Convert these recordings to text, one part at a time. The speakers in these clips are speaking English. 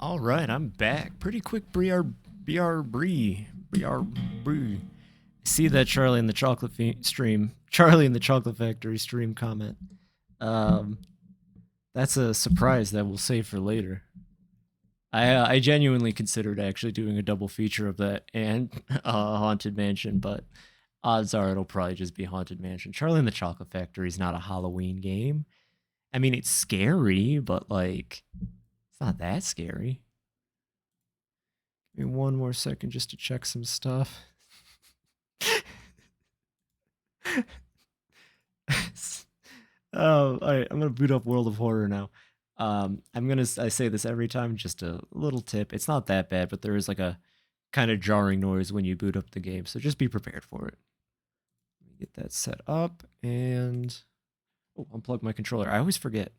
All right, I'm back. Pretty quick, BR. See that Charlie in the Charlie in the Chocolate Factory stream comment. Um, that's a surprise that we'll save for later. I genuinely considered actually doing a double feature of that and Haunted Mansion, but odds are it'll probably just be Haunted Mansion. Charlie in the Chocolate Factory is not a Halloween game. I mean, it's scary, but like, it's not that scary. Give me one more second just to check some stuff. Oh, all right. I'm gonna boot up World of Horror now. I say this every time, just a little tip. It's not that bad, but there is like a kind of jarring noise when you boot up the game, so just be prepared for it. Let me get that set up and unplug my controller. I always forget.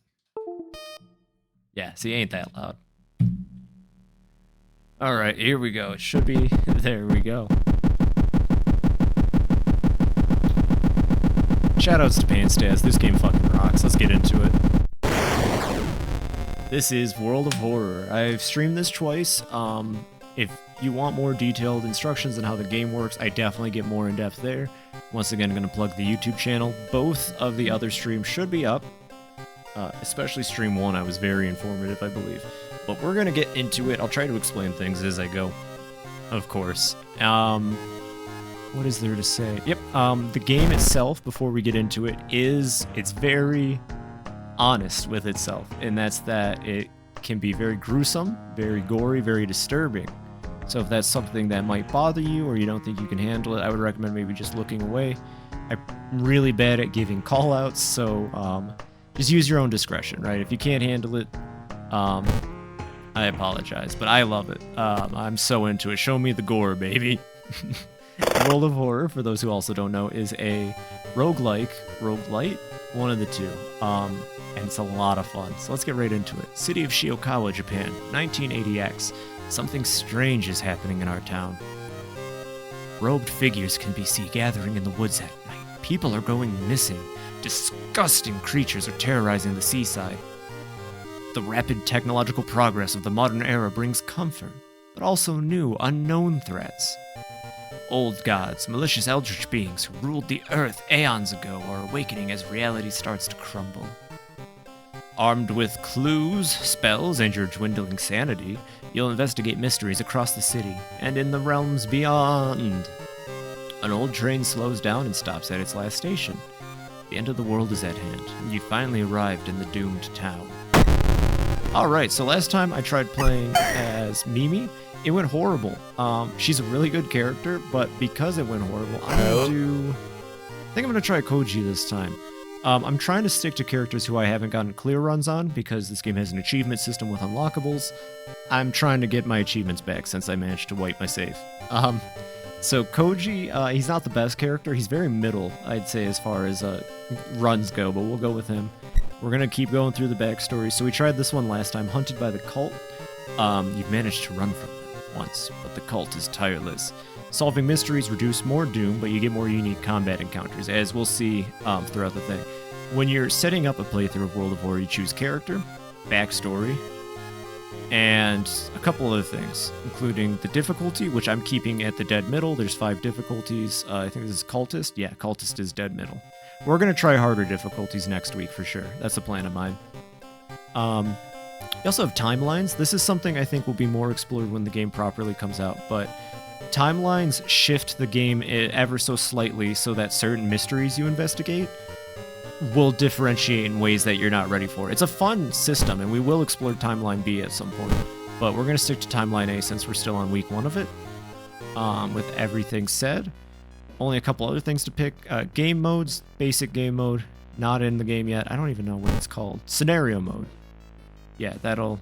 Yeah, see, ain't that loud. All right, here we go. It should be. There we go. Shoutouts to Panstaz. This game fucking rocks. Let's get into it. This is World of Horror. I've streamed this twice. If you want more detailed instructions on how the game works, I definitely get more in depth there. Once again, I'm going to plug the YouTube channel. Both of the other streams should be up. Especially stream 1, I was very informative, I believe. But we're going to get into it. I'll try to explain things as I go, of course. What is there to say? Yep, the game itself, before we get into it, it's very honest with itself. And that's that it can be very gruesome, very gory, very disturbing. So if that's something that might bother you or you don't think you can handle it, I would recommend maybe just looking away. I'm really bad at giving call-outs, so just use your own discretion, right? If you can't handle it, I apologize, but I love it. I'm so into it. Show me the gore, baby. World of Horror, for those who also don't know, is a roguelite, one of the two, and it's a lot of fun. So let's get right into it. City of Shiokawa, Japan, 1980X. Something strange is happening in our town. Robed figures can be seen gathering in the woods at night. People are going missing. Disgusting creatures are terrorizing the seaside. The rapid technological progress of the modern era brings comfort, but also new, unknown threats. Old gods, malicious eldritch beings who ruled the earth aeons ago are awakening as reality starts to crumble. Armed with clues, spells, and your dwindling sanity, you'll investigate mysteries across the city and in the realms beyond. An old train slows down and stops at its last station. The end of the world is at hand, and you finally arrived in the doomed town. Alright, so last time I tried playing as Mimi, it went horrible. She's a really good character, but because it went horrible, I think I'm gonna try Koji this time. I'm trying to stick to characters who I haven't gotten clear runs on, because this game has an achievement system with unlockables. I'm trying to get my achievements back since I managed to wipe my save. So Koji, he's not the best character. He's very middle, I'd say, as far as runs go, but we'll go with him. We're going to keep going through the backstory. So we tried this one last time, Hunted by the Cult. You've managed to run from them once, but the cult is tireless. Solving mysteries reduce more doom, but you get more unique combat encounters, as we'll see throughout the thing. When you're setting up a playthrough of World of Horror, you choose character, backstory, and a couple other things, including the difficulty, which I'm keeping at the dead middle. There's 5 difficulties. I think this is Cultist. Yeah, Cultist is dead middle. We're going to try harder difficulties next week for sure. That's a plan of mine. We also have timelines. This is something I think will be more explored when the game properly comes out, but timelines shift the game ever so slightly so that certain mysteries you investigate will differentiate in ways that you're not ready for. It's a fun system, and we will explore Timeline B at some point, but we're going to stick to Timeline A since we're still on week 1 of it. With everything said, only a couple other things to pick. Game modes, basic game mode, not in the game yet. I don't even know what it's called. Scenario mode. Yeah, that'll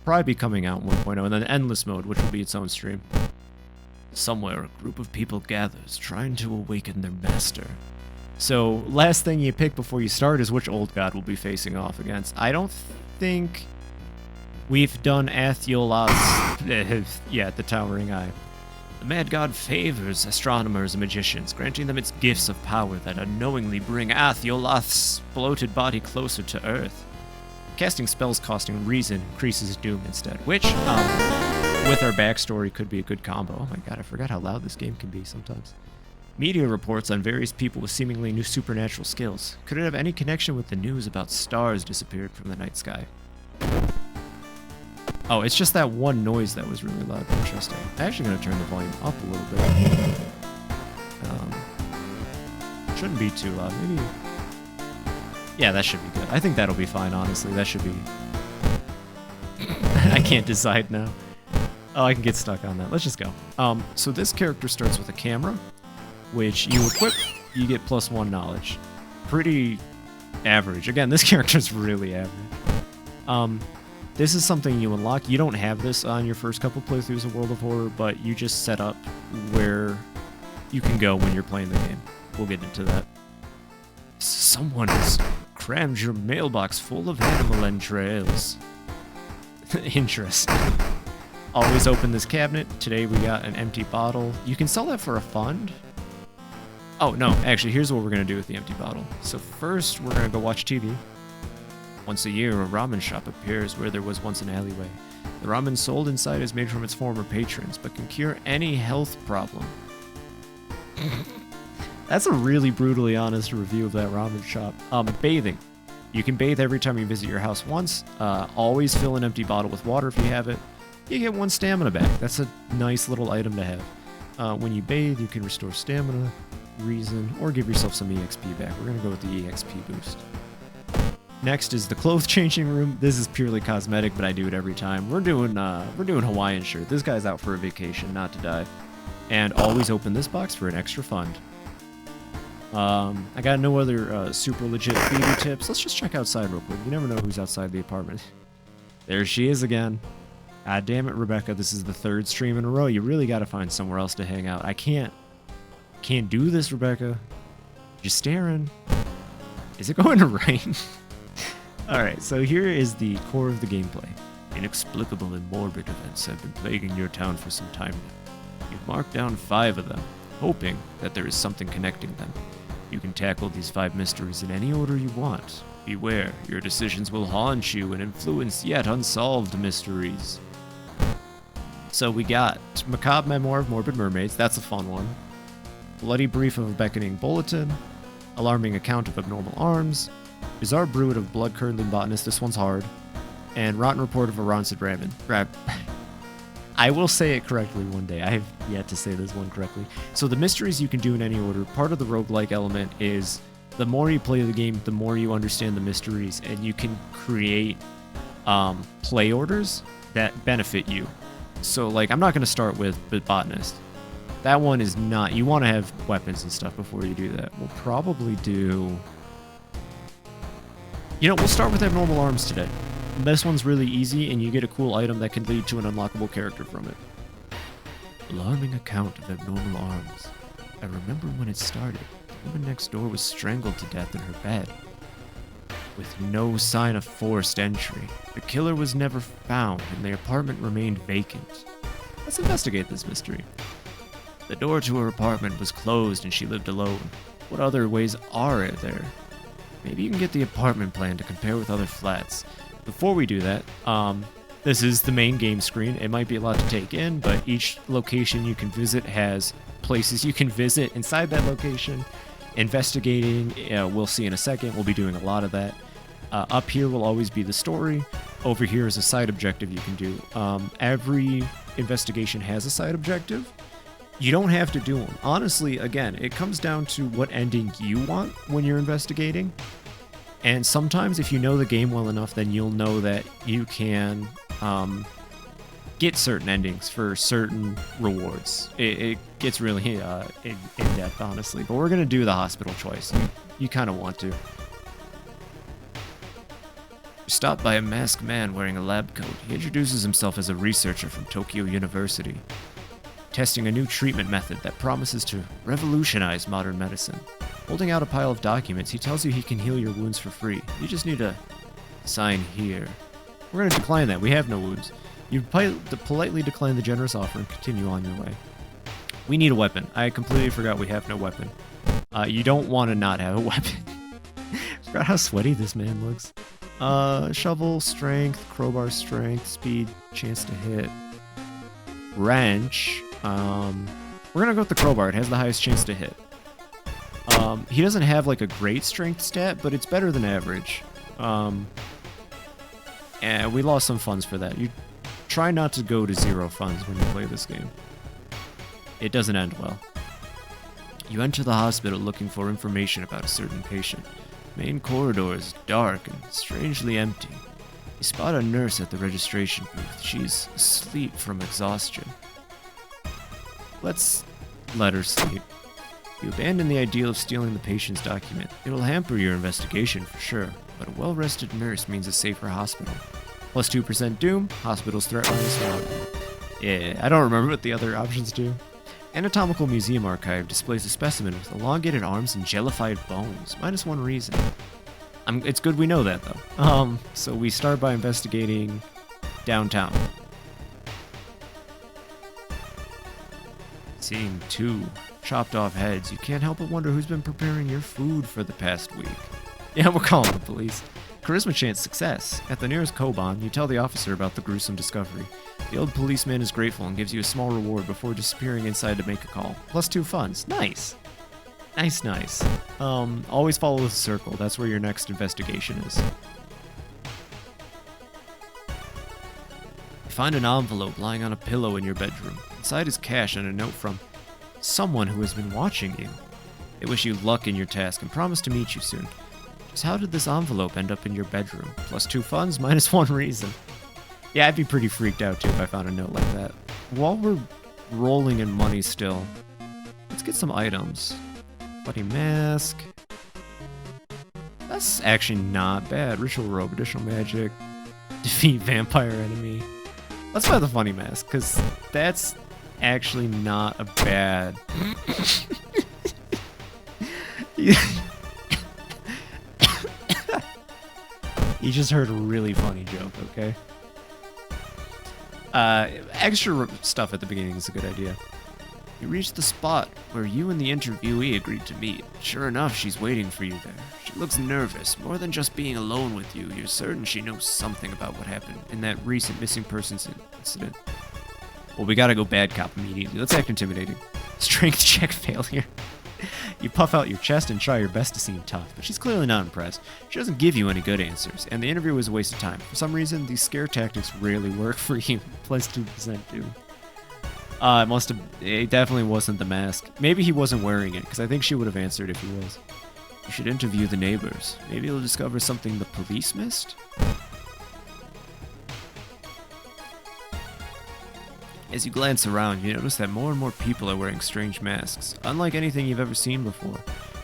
probably be coming out in 1.0, and then endless mode, which will be its own stream. Somewhere, a group of people gathers, trying to awaken their master. So, last thing you pick before you start is which old god we'll be facing off against. I don't think we've done Athiolas. Yeah, the Towering Eye. The mad god favors astronomers and magicians, granting them its gifts of power that unknowingly bring Athiolas' bloated body closer to Earth. Casting spells costing reason increases doom instead, which, with our backstory, could be a good combo. Oh my god, I forgot how loud this game can be sometimes. Media reports on various people with seemingly new supernatural skills. Could it have any connection with the news about stars disappeared from the night sky? Oh, it's just that one noise that was really loud. Interesting. I'm actually going to turn the volume up a little bit. Shouldn't be too loud. Maybe... Yeah, that should be good. I think that'll be fine, honestly. That should be... I can't decide now. Oh, I can get stuck on that. Let's just go. So this character starts with a camera, which you equip, you get +1 knowledge. Pretty average. Again, this character's really average. This is something you unlock. You don't have this on your first couple playthroughs of World of Horror, but you just set up where you can go when you're playing the game. We'll get into that. Someone has crammed your mailbox full of animal entrails. Interesting. Always open this cabinet. Today we got an empty bottle. You can sell that for a fund. Oh, no. Actually, here's what we're going to do with the empty bottle. So first, we're going to go watch TV. Once a year, a ramen shop appears where there was once an alleyway. The ramen sold inside is made from its former patrons, but can cure any health problem. That's a really brutally honest review of that ramen shop. Bathing. You can bathe every time you visit your house once. Always fill an empty bottle with water if you have it. You get 1 stamina back. That's a nice little item to have. When you bathe, you can restore stamina, reason, or give yourself some EXP back. We're going to go with the EXP boost. Next is the clothes changing room. This is purely cosmetic, but I do it every time. We're doing Hawaiian shirt. This guy's out for a vacation, not to die. And always open this box for an extra fund. I got no other super legit beauty tips. Let's just check outside real quick. You never know who's outside the apartment. There she is again. God damn it, Rebecca. This is the 3rd stream in a row. You really got to find somewhere else to hang out. I can't do this, Rebecca. You're staring. Is it going to rain? Alright, so here is the core of the gameplay. Inexplicable and morbid events have been plaguing your town for some time now. You've marked down 5 of them, hoping that there is something connecting them. You can tackle these 5 mysteries in any order you want. Beware, your decisions will haunt you and influence yet unsolved mysteries. So we got Macabre Memoir of Morbid Mermaids, that's a fun one. Bloody Brief of a Beckoning Bulletin. Alarming Account of Abnormal Arms. Bizarre Brood of Blood-Curdling Botanist, this one's hard. And Rotten Report of a Rancid Rabbit. I will say it correctly one day. I have yet to say this one correctly. So the mysteries you can do in any order. Part of the roguelike element is the more you play the game, the more you understand the mysteries, and you can create play orders that benefit you. So, like, I'm not going to start with the Botanist. That one is not... You want to have weapons and stuff before you do that. We'll probably do... You know, we'll start with Abnormal Arms today. This one's really easy, and you get a cool item that can lead to an unlockable character from it. Alarming Account of Abnormal Arms. I remember when it started. The woman next door was strangled to death in her bed, with no sign of forced entry. The killer was never found, and the apartment remained vacant. Let's investigate this mystery. The door to her apartment was closed, and she lived alone. What other ways are there? Maybe you can get the apartment plan to compare with other flats. Before we do that, this is the main game screen. It might be a lot to take in, but each location you can visit has places you can visit inside that location. Investigating, we'll see in a second. We'll be doing a lot of that. Up here will always be the story. Over here is a side objective you can do. Every investigation has a side objective. You don't have to do them. Honestly, again, it comes down to what ending you want when you're investigating. And sometimes if you know the game well enough, then you'll know that you can get certain endings for certain rewards. It gets really in depth, honestly. But we're going to do the hospital choice. You kind of want to. You're stopped by a masked man wearing a lab coat. He introduces himself as a researcher from Tokyo University, testing a new treatment method that promises to revolutionize modern medicine. Holding out a pile of documents, he tells you he can heal your wounds for free. You just need to sign here. We're going to decline that. We have no wounds. You politely decline the generous offer and continue on your way. We need a weapon. I completely forgot we have no weapon. You don't want to not have a weapon. Forgot how sweaty this man looks. Shovel, strength, crowbar, strength, speed, chance to hit. Wrench. We're gonna go with the crowbar. It has the highest chance to hit. He doesn't have like a great strength stat, but it's better than average. And we lost some funds for that. You try not to go to 0 funds when you play this game. It doesn't end well. You enter the hospital looking for information about a certain patient. Main corridor is dark and strangely empty. You spot a nurse at the registration booth. She's asleep from exhaustion. Let's let her sleep. You abandon the ideal of stealing the patient's document. It'll hamper your investigation for sure, but a well-rested nurse means a safer hospital. Plus 2% doom, hospital's threat -1. Yeah, I don't remember what the other options do. Anatomical Museum Archive displays a specimen with elongated arms and jellified bones. -1 reason. It's good we know that, though. So we start by investigating downtown. Seeing 2 chopped off heads, you can't help but wonder who's been preparing your food for the past week. Yeah, we're calling the police. Charisma chance success. At the nearest Koban, you tell the officer about the gruesome discovery. The old policeman is grateful and gives you a small reward before disappearing inside to make a call. Plus 2 funds. Nice. Nice. Always follow the circle. That's where your next investigation is. You find an envelope lying on a pillow in your bedroom. Inside is cash and a note from someone who has been watching you. They wish you luck in your task and promise to meet you soon. Just how did this envelope end up in your bedroom? Plus 2 funds, -1 reason. Yeah, I'd be pretty freaked out too if I found a note like that. While we're rolling in money still, let's get some items. Bloody mask. That's actually not bad. Ritual robe, additional magic, defeat vampire enemy. Let's buy the funny mask, because that's actually not a bad... You just heard a really funny joke, okay? Extra stuff at the beginning is a good idea. You reach the spot where you and the interviewee agreed to meet. Sure enough, she's waiting for you there. She looks nervous. More than just being alone with you, you're certain she knows something about what happened in that recent missing persons incident. Well, we gotta go bad cop immediately. Let's act intimidating. Strength check failure. You puff out your chest and try your best to seem tough, but she's clearly not impressed. She doesn't give you any good answers, and the interview was a waste of time. For some reason, these scare tactics rarely work for you. Plus 2% too. It definitely wasn't the mask. Maybe he wasn't wearing it, because I think she would have answered if he was. You should interview the neighbors. Maybe you'll discover something the police missed? As you glance around, you notice that more and more people are wearing strange masks, unlike anything you've ever seen before.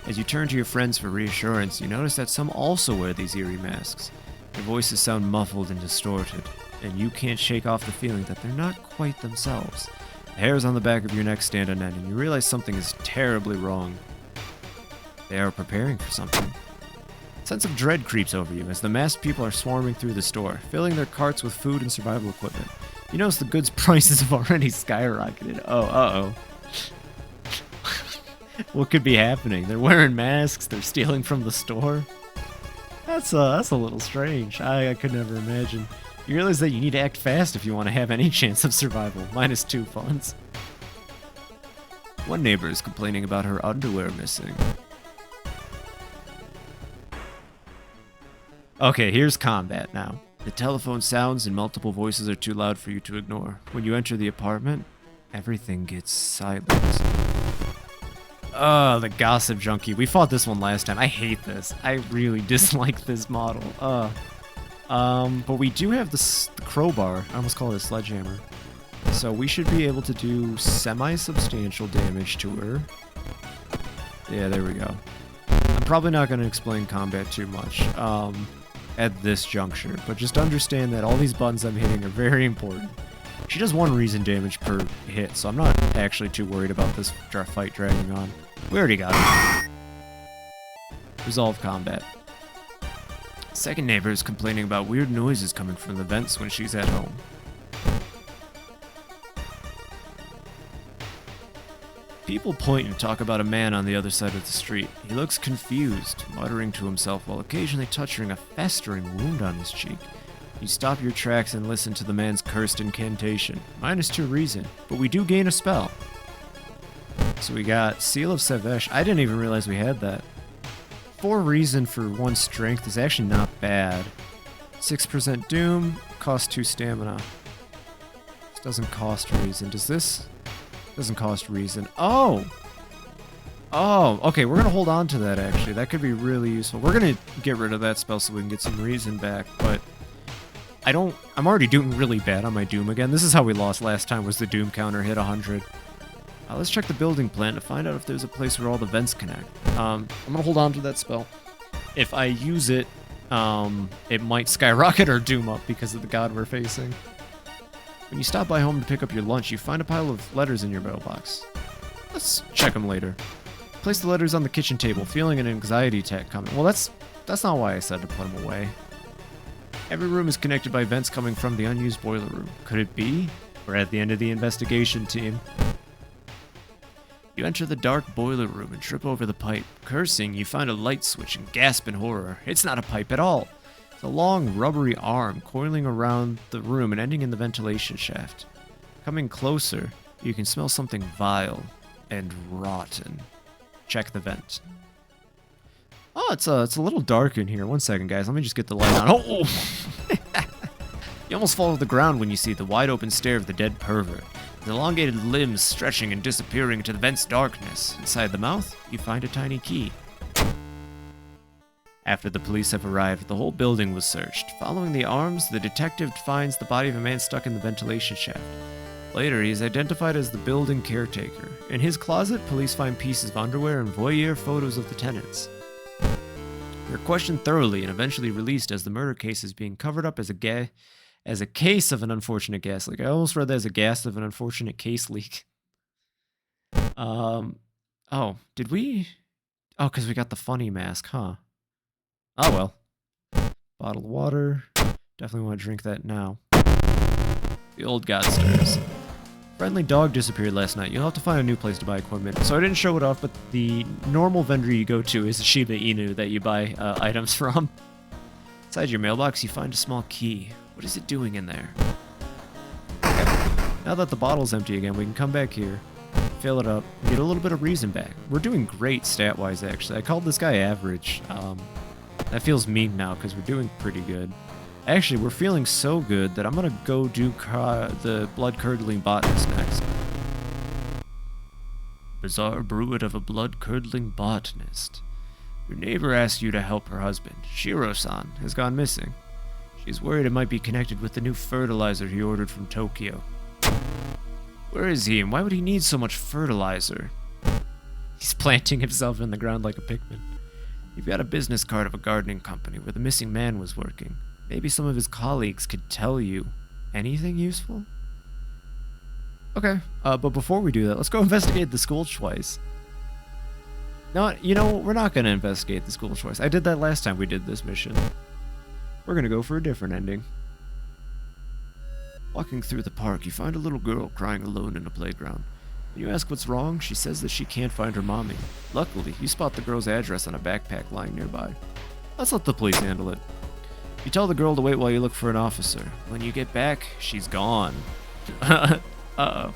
As you turn to your friends for reassurance, you notice that some also wear these eerie masks. Their voices sound muffled and distorted, and you can't shake off the feeling that they're not quite themselves. The hairs on the back of your neck stand on end, and you realize something is terribly wrong. They are preparing for something. A sense of dread creeps over you as the masked people are swarming through the store, filling their carts with food and survival equipment. You notice the goods prices have already skyrocketed. Oh, uh-oh. What could be happening? They're wearing masks, they're stealing from the store. That's a little strange. I could never imagine. You realize that you need to act fast if you want to have any chance of survival. -2 funds. One neighbor is complaining about her underwear missing. Okay, here's combat now. The telephone sounds and multiple voices are too loud for you to ignore. When you enter the apartment, everything gets silent. The gossip junkie. We fought this one last time. I hate this. I really dislike this model. But we do have the crowbar. I almost call it a sledgehammer. So we should be able to do semi-substantial damage to her. Yeah, there we go. I'm probably not going to explain combat too much at this juncture, but just understand that all these buttons I'm hitting are very important. She does 1 reason damage per hit, so I'm not actually too worried about this fight dragging on. We already got it. Resolve combat. Second neighbor is complaining about weird noises coming from the vents when she's at home. People point and talk about a man on the other side of the street. He looks confused, muttering to himself while occasionally touching a festering wound on his cheek. You stop your tracks and listen to the man's cursed incantation. -2 reason, but we do gain a spell. So we got Seal of Savesh. I didn't even realize we had that. 4 reason for 1 strength is actually not bad. 6% doom, cost 2 stamina. This doesn't cost reason. Does this? Doesn't cost reason. Oh! Oh, okay, we're gonna hold on to that actually. That could be really useful. We're gonna get rid of that spell so we can get some reason back, but I'm already doing really bad on my doom again. This is how we lost last time, was the doom counter hit 100. Let's check the building plan to find out if there's a place where all the vents connect. I'm gonna hold on to that spell. If I use it, it might skyrocket our doom up because of the god we're facing. When you stop by home to pick up your lunch, you find a pile of letters in your mailbox. Let's check them later. Place the letters on the kitchen table, feeling an anxiety attack coming. Well, that's not why I said to put them away. Every room is connected by vents coming from the unused boiler room. Could it be? We're at the end of the investigation, team. You enter the dark boiler room and trip over the pipe. Cursing, you find a light switch and gasp in horror. It's not a pipe at all. It's a long, rubbery arm coiling around the room and ending in the ventilation shaft. Coming closer, you can smell something vile and rotten. Check the vent. Oh, it's a little dark in here. 1 second, guys. Let me just get the light on. Oh! You almost fall to the ground when you see the wide-open stare of the dead pervert. His elongated limbs stretching and disappearing into the vent's darkness. Inside the mouth, you find a tiny key. After the police have arrived, the whole building was searched. Following the arms, the detective finds the body of a man stuck in the ventilation shaft. Later, he is identified as the building caretaker. In his closet, police find pieces of underwear and voyeur photos of the tenants. They're questioned thoroughly and eventually released as the murder case is being covered up as a case of an unfortunate gas leak. I almost read that as a gas of an unfortunate case leak. Oh, did we? Oh, because we got the funny mask, huh? Oh well. Bottle of water. Definitely want to drink that now. The old god stares. Friendly dog disappeared last night. You'll have to find a new place to buy equipment. So I didn't show it off, but the normal vendor you go to is a Shiba Inu that you buy items from. Inside your mailbox, you find a small key. What is it doing in there? Okay. Now that the bottle's empty again, we can come back here, fill it up, and get a little bit of reason back. We're doing great stat-wise, actually. I called this guy average. That feels mean now, because we're doing pretty good. Actually, we're feeling so good that I'm going to go do the blood-curdling botanist next. Bizarre brood of a blood-curdling botanist. Your neighbor asked you to help her husband. Shiro-san has gone missing. She's worried it might be connected with the new fertilizer he ordered from Tokyo. Where is he, and why would he need so much fertilizer? He's planting himself in the ground like a pigman. You've got a business card of a gardening company where the missing man was working. Maybe some of his colleagues could tell you anything useful? Okay, but before we do that, let's go investigate the school choice. No, you know, we're not going to investigate the school choice. I did that last time we did this mission. We're going to go for a different ending. Walking through the park, you find a little girl crying alone in a playground. When you ask what's wrong, she says that she can't find her mommy. Luckily, you spot the girl's address on a backpack lying nearby. Let's let the police handle it. You tell the girl to wait while you look for an officer. When you get back, she's gone. Uh-oh.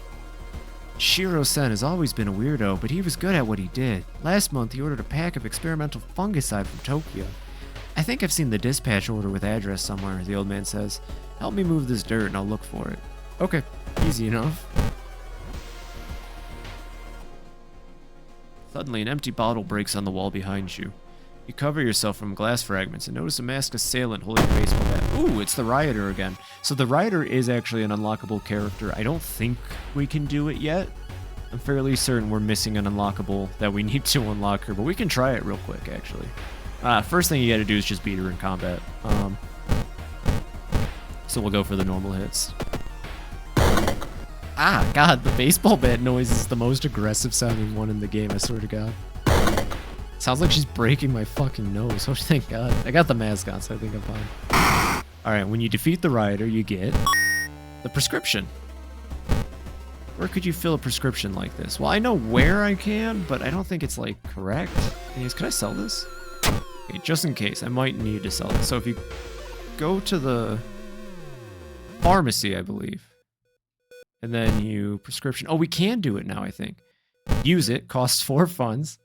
Shiro-sen has always been a weirdo, but he was good at what he did. Last month, he ordered a pack of experimental fungicide from Tokyo. I think I've seen the dispatch order with address somewhere, the old man says. Help me move this dirt and I'll look for it. Okay, easy enough. Suddenly, an empty bottle breaks on the wall behind you. You cover yourself from glass fragments and notice a masked assailant holding a baseball bat. Ooh, it's the Rioter again. So the Rioter is actually an unlockable character. I don't think we can do it yet. I'm fairly certain we're missing an unlockable that we need to unlock her, but we can try it real quick, actually. First thing you gotta do is just beat her in combat. So we'll go for the normal hits. Ah, God, the baseball bat noise is the most aggressive sounding one in the game, I swear to God. Sounds like she's breaking my fucking nose. Oh, thank God. I got the mask on, so I think I'm fine. Alright, when you defeat the Rioter, you get the prescription. Where could you fill a prescription like this? Well, I know where I can, but I don't think it's, like, correct. Anyways, could I sell this? Okay, just in case. I might need to sell it. So if you go to the pharmacy, I believe, and then you prescription. Oh, we can do it now, I think. Use it. Costs 4 funds.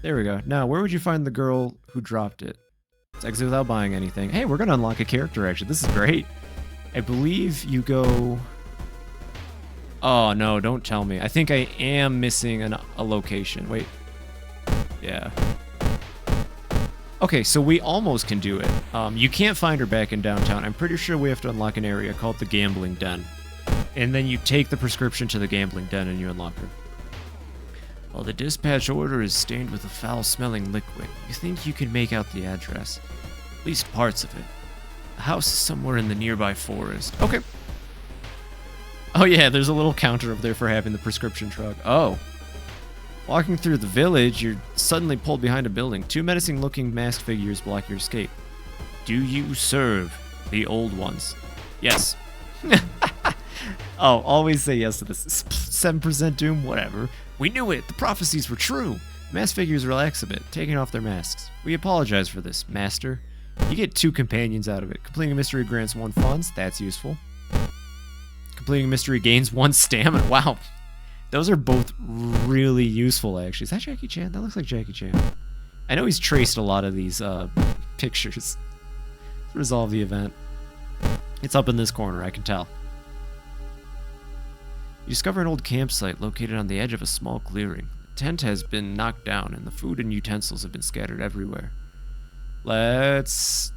There we go. Now, where would you find the girl who dropped it? Let's exit without buying anything. Hey, we're going to unlock a character, actually. This is great. I believe you go... Oh, no, don't tell me. I think I am missing a location. Wait. Yeah. Okay, so we almost can do it. You can't find her back in downtown. I'm pretty sure we have to unlock an area called the Gambling Den. And then you take the prescription to the Gambling Den and you unlock her. Well, the dispatch order is stained with a foul-smelling liquid. You think you can make out the address. At least parts of it. The house is somewhere in the nearby forest. Okay. Oh yeah, there's a little counter up there for having the prescription truck. Oh. Walking through the village, you're suddenly pulled behind a building. 2 menacing-looking masked figures block your escape. Do you serve the old ones? Yes. Oh, always say yes to this. 7% doom, whatever. We knew it. The prophecies were true. Masked figures relax a bit, taking off their masks. We apologize for this, Master. You get 2 companions out of it. Completing a mystery grants 1 funds. That's useful. Completing a mystery gains 1 stamina. Wow. Those are both really useful, actually. Is that Jackie Chan? That looks like Jackie Chan. I know he's traced a lot of these pictures. Let's resolve the event. It's up in this corner, I can tell. You discover an old campsite located on the edge of a small clearing. The tent has been knocked down, and the food and utensils have been scattered everywhere. Let's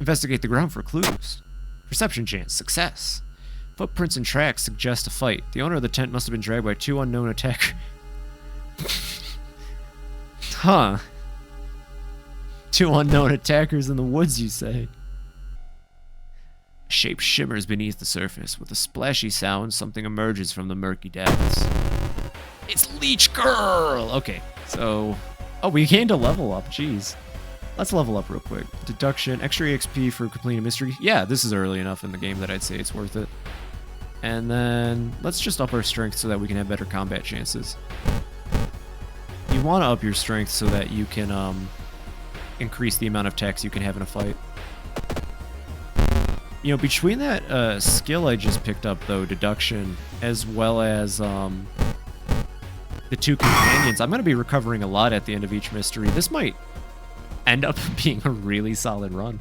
investigate the ground for clues. Perception chance, success. Footprints and tracks suggest a fight. The owner of the tent must have been dragged by 2 unknown attackers. Huh. 2 unknown attackers in the woods, you say? A shape shimmers beneath the surface. With a splashy sound, something emerges from the murky depths. It's Leech Girl! Okay, so... Oh, we gained a level up, jeez. Let's level up real quick. Deduction, extra EXP for completing a mystery. Yeah, this is early enough in the game that I'd say it's worth it. And then, let's just up our strength so that we can have better combat chances. You want to up your strength so that you can increase the amount of attacks you can have in a fight. You know, between that skill I just picked up, though, deduction, as well as the 2 companions, I'm going to be recovering a lot at the end of each mystery. This might end up being a really solid run.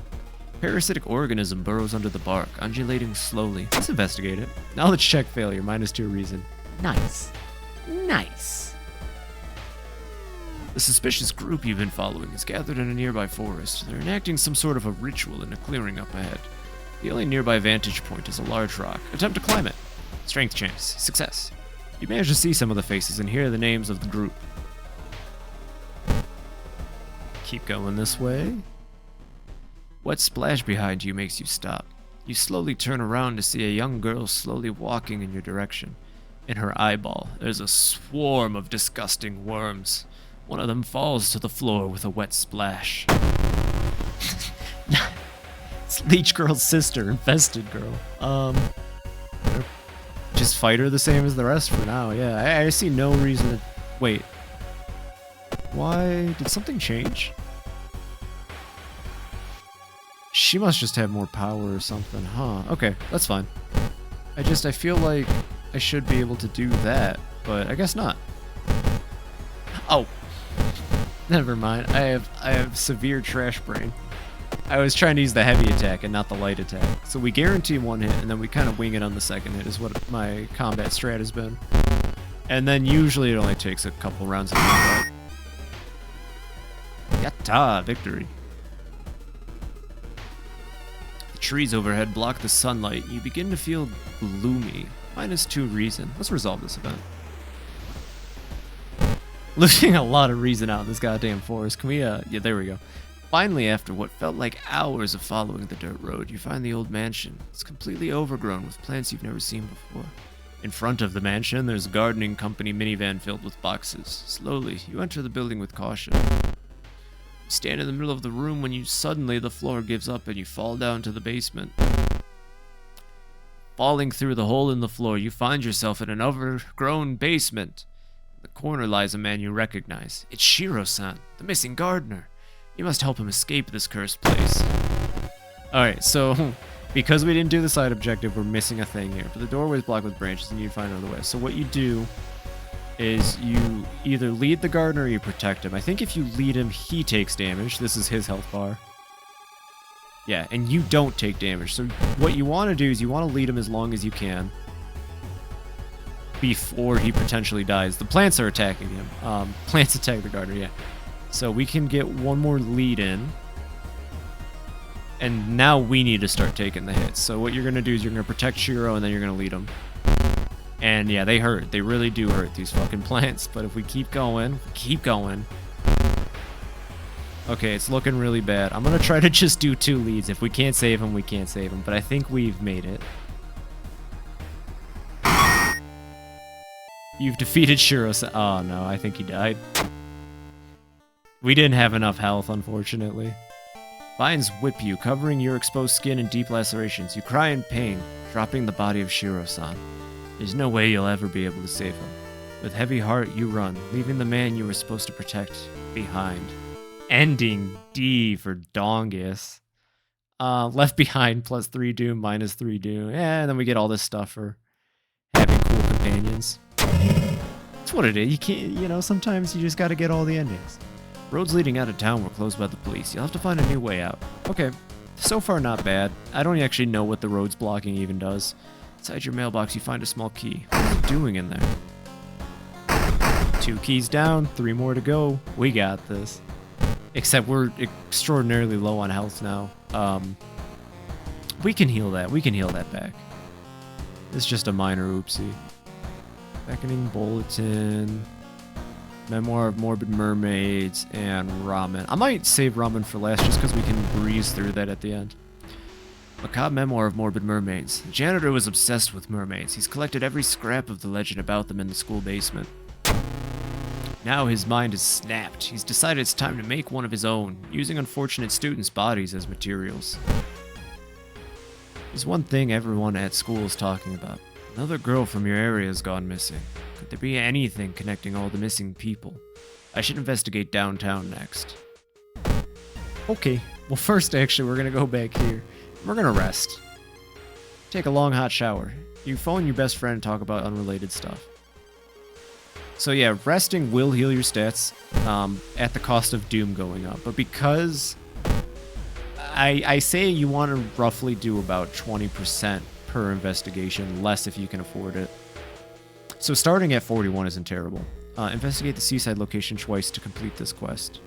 Parasitic organism burrows under the bark, undulating slowly. Let's investigate it. Knowledge check failure, -2 reason. Nice. Nice. The suspicious group you've been following is gathered in a nearby forest. They're enacting some sort of a ritual in a clearing up ahead. The only nearby vantage point is a large rock. Attempt to climb it. Strength chance. Success. You manage to see some of the faces and hear the names of the group. Keep going this way. Wet splash behind you makes you stop. You slowly turn around to see a young girl slowly walking in your direction. In her eyeball, there's a swarm of disgusting worms. One of them falls to the floor with a wet splash. It's Leech Girl's sister, Infested Girl. Just fight her the same as the rest for now, yeah. I see no reason to... Wait. Why? Did something change? She must just have more power or something, huh? Okay, that's fine. I feel like I should be able to do that, but I guess not. Oh. Never mind. I have severe trash brain. I was trying to use the heavy attack and not the light attack. So we guarantee 1 hit, and then we kind of wing it on the 2nd hit is what my combat strat has been. And then usually it only takes a couple rounds of combat. Yatta! Victory. The trees overhead block the sunlight. You begin to feel gloomy. -2 reason. Let's resolve this event. Losing a lot of reason out in this goddamn forest. Can we, yeah, there we go. Finally, after what felt like hours of following the dirt road, you find the old mansion. It's completely overgrown with plants you've never seen before. In front of the mansion, there's a gardening company minivan filled with boxes. Slowly, you enter the building with caution. You stand in the middle of the room when suddenly the floor gives up and you fall down to the basement. Falling through the hole in the floor, you find yourself in an overgrown basement. In the corner lies a man you recognize. It's Shiro-san, the missing gardener. You must help him escape this cursed place. Alright, so because we didn't do the side objective, we're missing a thing here. But the doorway is blocked with branches and you find another way. So what you do is you either lead the gardener or you protect him. I think if you lead him, he takes damage. This is his health bar. Yeah, and you don't take damage. So what you want to do is you want to lead him as long as you can before he potentially dies. The plants are attacking him. Plants attack the gardener, yeah. So we can get one more lead in. And now we need to start taking the hits. So what you're going to do is you're going to protect Shiro and then you're going to lead him. And yeah, they hurt. They really do hurt, these fucking plants. But if we keep going, Okay, it's looking really bad. I'm going to try to just do 2 leads. If we can't save him, we can't save him. But I think we've made it. You've defeated Shiro. Oh no, I think he died. We didn't have enough health, unfortunately. Vines whip you, covering your exposed skin in deep lacerations. You cry in pain, dropping the body of Shiro-san. There's no way you'll ever be able to save him. With heavy heart, you run, leaving the man you were supposed to protect behind. Ending D for Dongus. Left behind plus 3 doom, minus 3 doom. Yeah, and then we get all this stuff for having cool companions. That's what it is. You can't, you know, sometimes you just gotta get all the endings. Roads leading out of town were closed by the police. You'll have to find a new way out. Okay, so far not bad. I don't actually know what the roads blocking even does. Inside your mailbox, you find a small key. What are you doing in there? 2 keys down, 3 more to go. We got this. Except we're extraordinarily low on health now. We can heal that. We can heal that back. It's just a minor oopsie. Beckoning Bulletin. Memoir of Morbid Mermaids, and Ramen. I might save Ramen for last just because we can breeze through that at the end. Macabre Memoir of Morbid Mermaids. The janitor was obsessed with mermaids. He's collected every scrap of the legend about them in the school basement. Now his mind is snapped. He's decided it's time to make one of his own, using unfortunate students' bodies as materials. There's one thing everyone at school is talking about. Another girl from your area has gone missing. Could there be anything connecting all the missing people? I should investigate downtown next. Okay, well first actually we're gonna go back here. We're gonna rest. Take a long hot shower. You phone your best friend and talk about unrelated stuff. So yeah, resting will heal your stats at the cost of Doom going up. But because I say you want to roughly do about 20% per investigation, less if you can afford it. So starting at 41 isn't terrible. Investigate the seaside location twice to complete this quest.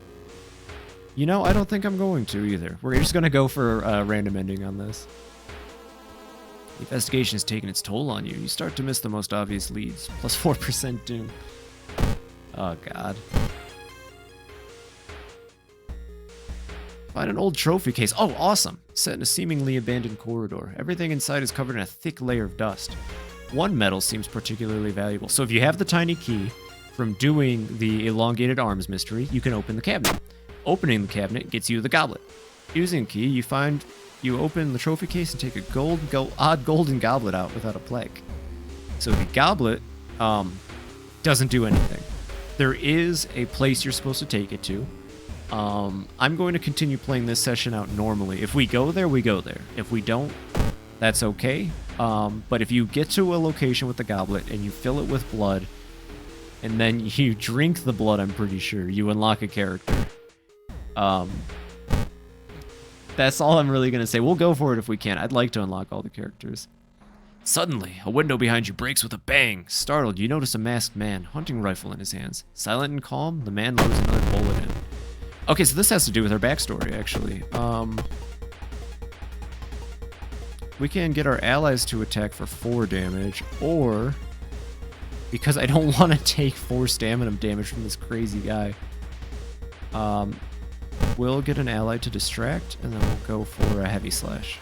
You know, I don't think I'm going to either. We're just going to go for a random ending on this. The investigation has taken its toll on you. You start to miss the most obvious leads. Plus 4% Doom. Oh, God. Find an old trophy case. Oh, awesome. Set in a seemingly abandoned corridor. Everything inside is covered in a thick layer of dust. One medal seems particularly valuable. So if you have the tiny key from doing the elongated arms mystery, you can open the cabinet. Opening the cabinet gets you the goblet. Using the key, you open the trophy case and take a odd golden goblet out without a plague. So the goblet doesn't do anything. There is a place you're supposed to take it to. I'm going to continue playing this session out normally. If we go there, we go there. If we don't, that's okay. But if you get to a location with the goblet and you fill it with blood, and then you drink the blood, I'm pretty sure, you unlock a character. That's all I'm really going to say. We'll go for it if we can. I'd like to unlock all the characters. Suddenly, a window behind you breaks with a bang. Startled, you notice a masked man, hunting rifle in his hands. Silent and calm, the man loads another bullet in. Okay, so this has to do with our backstory, actually. We can get our allies to attack for 4 damage, or, because I don't want to take 4 stamina damage from this crazy guy, we'll get an ally to distract, and then we'll go for a heavy slash.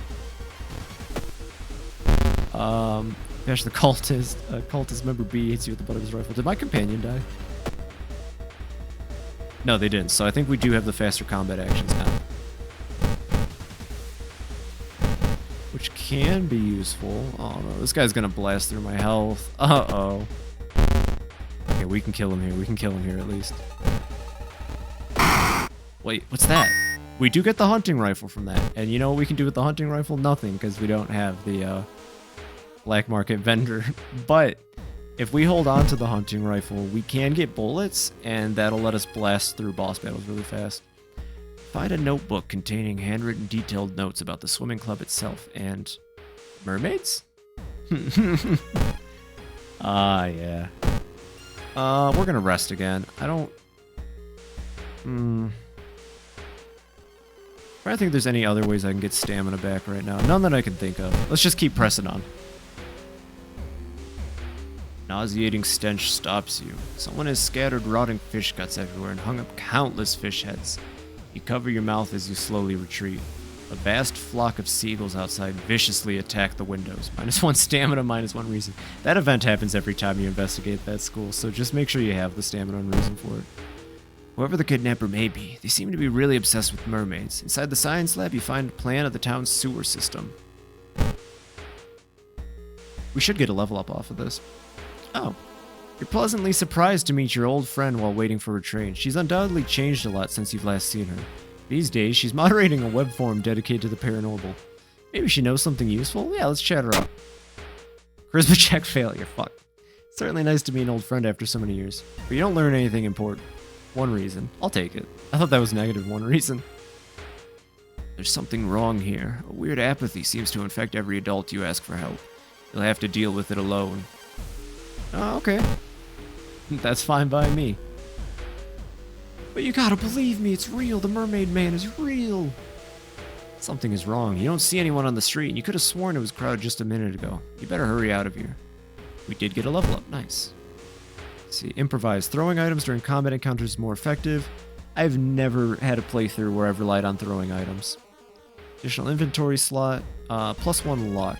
Bash the cultist. Cultist member B hits you with the butt of his rifle. Did my companion die? No, they didn't, so I think we do have the faster combat actions now. Which can be useful. Oh no, this guy's gonna blast through my health. Uh-oh. Okay, we can kill him here. We can kill him here at least. Wait, what's that? We do get the hunting rifle from that. And you know what we can do with the hunting rifle? Nothing, because we don't have the black market vendor. But if we hold on to the hunting rifle, we can get bullets, and that'll let us blast through boss battles really fast. Find a notebook containing handwritten detailed notes about the swimming club itself and mermaids? Yeah. We're gonna rest again. I don't... I don't think there's any other ways I can get stamina back right now. None that I can think of. Let's just keep pressing on. Nauseating stench stops you. Someone has scattered rotting fish guts everywhere and hung up countless fish heads. You cover your mouth as you slowly retreat. A vast flock of seagulls outside viciously attack the windows. -1 stamina, -1 reason. That event happens every time you investigate that school, so just make sure you have the stamina and reason for it. Whoever the kidnapper may be, they seem to be really obsessed with mermaids. Inside the science lab, you find a plan of the town's sewer system. We should get a level up off of this. Oh. You're pleasantly surprised to meet your old friend while waiting for her train. She's undoubtedly changed a lot since you've last seen her. These days, she's moderating a web forum dedicated to the paranormal. Maybe she knows something useful? Yeah, let's chat her up. Charisma check failure. Fuck. Certainly nice to meet an old friend after so many years. But you don't learn anything important. 1 reason. I'll take it. I thought that was -1 reason. There's something wrong here. A weird apathy seems to infect every adult you ask for help. You'll have to deal with it alone. Oh, okay. That's fine by me. But you gotta believe me, it's real. The mermaid man is real. Something is wrong. You don't see anyone on the street, and you could have sworn it was crowded just a minute ago. You better hurry out of here. We did get a level up. Nice. Let's see, improvise. Throwing items during combat encounters is more effective. I've never had a playthrough where I've relied on throwing items. Additional inventory slot. +1 luck.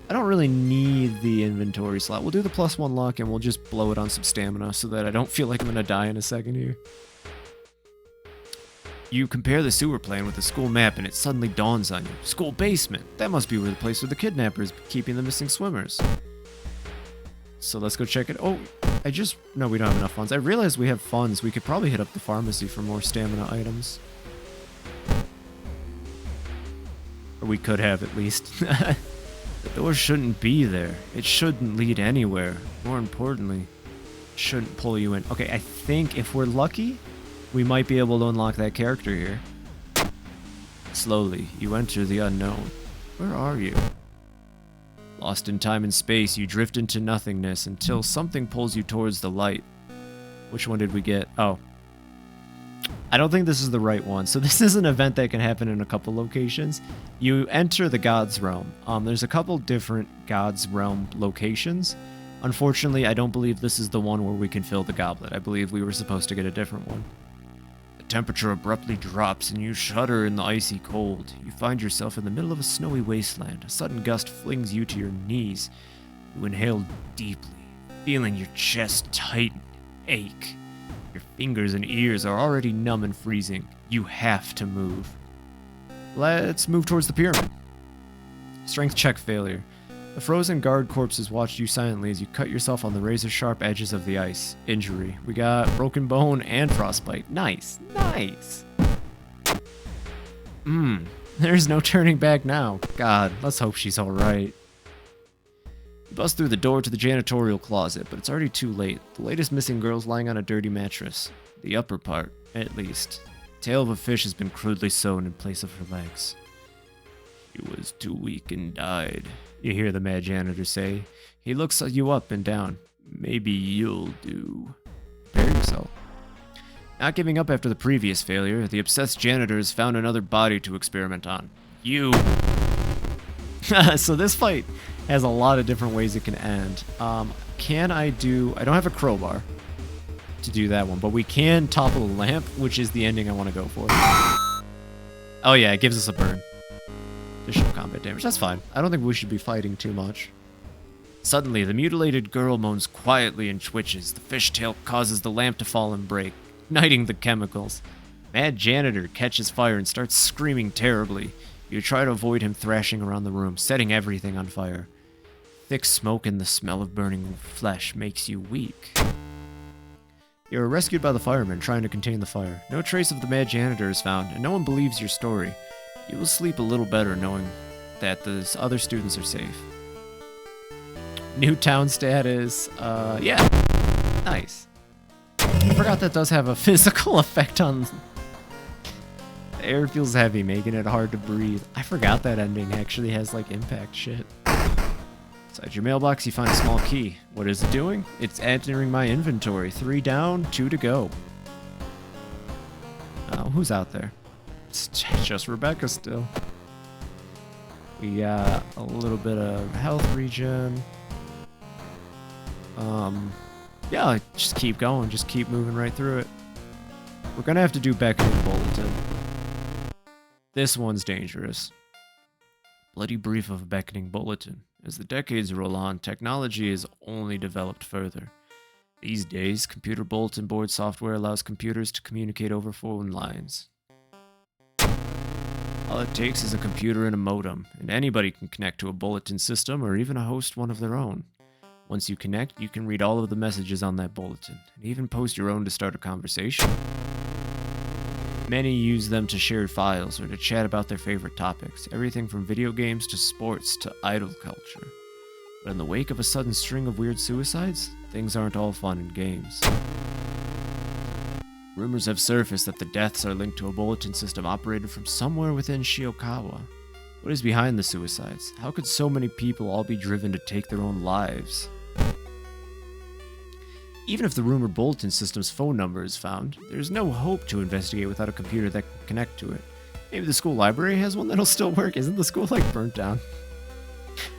I don't really need the inventory slot. We'll do the +1 luck and we'll just blow it on some stamina so that I don't feel like I'm gonna die in a second here. You compare the sewer plan with the school map and it suddenly dawns on you. School basement. That must be where the place where the kidnapper is keeping the missing swimmers. So let's go check it. Oh, no, we don't have enough funds. I realized we have funds. We could probably hit up the pharmacy for more stamina items. Or we could have at least. The door shouldn't be there. It shouldn't lead anywhere. More importantly, it shouldn't pull you in. Okay, I think if we're lucky, we might be able to unlock that character here. Slowly, you enter the unknown. Where are you? Lost in time and space, you drift into nothingness until something pulls you towards the light. Which one did we get? Oh. I don't think this is the right one. So this is an event that can happen in a couple locations. You enter the God's Realm. There's a couple different God's Realm locations. Unfortunately, I don't believe this is the one where we can fill the goblet. I believe we were supposed to get a different one. The temperature abruptly drops and you shudder in the icy cold. You find yourself in the middle of a snowy wasteland. A sudden gust flings you to your knees. You inhale deeply, feeling your chest tighten, ache. Your fingers and ears are already numb and freezing. You have to move. Let's move towards the pyramid. Strength check failure. The frozen guard corpses watched you silently as you cut yourself on the razor-sharp edges of the ice. Injury. We got broken bone and frostbite. Nice. Nice. There's no turning back now. God, let's hope she's alright. You bust through the door to the janitorial closet, but it's already too late. The latest missing girl's lying on a dirty mattress. The upper part, at least. The tail of a fish has been crudely sewn in place of her legs. She was too weak and died, you hear the mad janitor say. He looks you up and down. Maybe you'll do. Prepare yourself. Not giving up after the previous failure, the obsessed janitor has found another body to experiment on. You. So this fight has a lot of different ways it can end. I don't have a crowbar to do that one, but we can topple a lamp, which is the ending I want to go for. Oh yeah, it gives us a burn. Additional combat damage, that's fine. I don't think we should be fighting too much. Suddenly, the mutilated girl moans quietly and twitches. The fishtail causes the lamp to fall and break, igniting the chemicals. Mad janitor catches fire and starts screaming terribly. You try to avoid him thrashing around the room, setting everything on fire. Thick smoke and the smell of burning flesh makes you weak. You are rescued by the firemen trying to contain the fire. No trace of the mad janitor is found, and no one believes your story. You will sleep a little better knowing that the other students are safe. New town status. Yeah. Nice. I forgot that does have a physical effect on... The air feels heavy, making it hard to breathe. I forgot that ending actually has, like, impact shit. Inside your mailbox, you find a small key. What is it doing? It's entering my inventory. 3 down, 2 to go. Oh, who's out there? It's just Rebecca still. We got a little bit of health regen. Yeah, just keep going. Just keep moving right through it. We're gonna have to do Beckoning Bulletin. This one's dangerous. Bloody brief of a beckoning bulletin. As the decades roll on, technology is only developed further. These days, computer bulletin board software allows computers to communicate over phone lines. All it takes is a computer and a modem, and anybody can connect to a bulletin system or even host one of their own. Once you connect, you can read all of the messages on that bulletin, and even post your own to start a conversation. Many use them to share files or to chat about their favorite topics, everything from video games to sports to idol culture. But in the wake of a sudden string of weird suicides, things aren't all fun and games. Rumors have surfaced that the deaths are linked to a bulletin system operated from somewhere within Shiokawa. What is behind the suicides? How could so many people all be driven to take their own lives? Even if the rumored bulletin system's phone number is found, there's no hope to investigate without a computer that can connect to it. Maybe the school library has one that'll still work. Isn't the school, like, burnt down?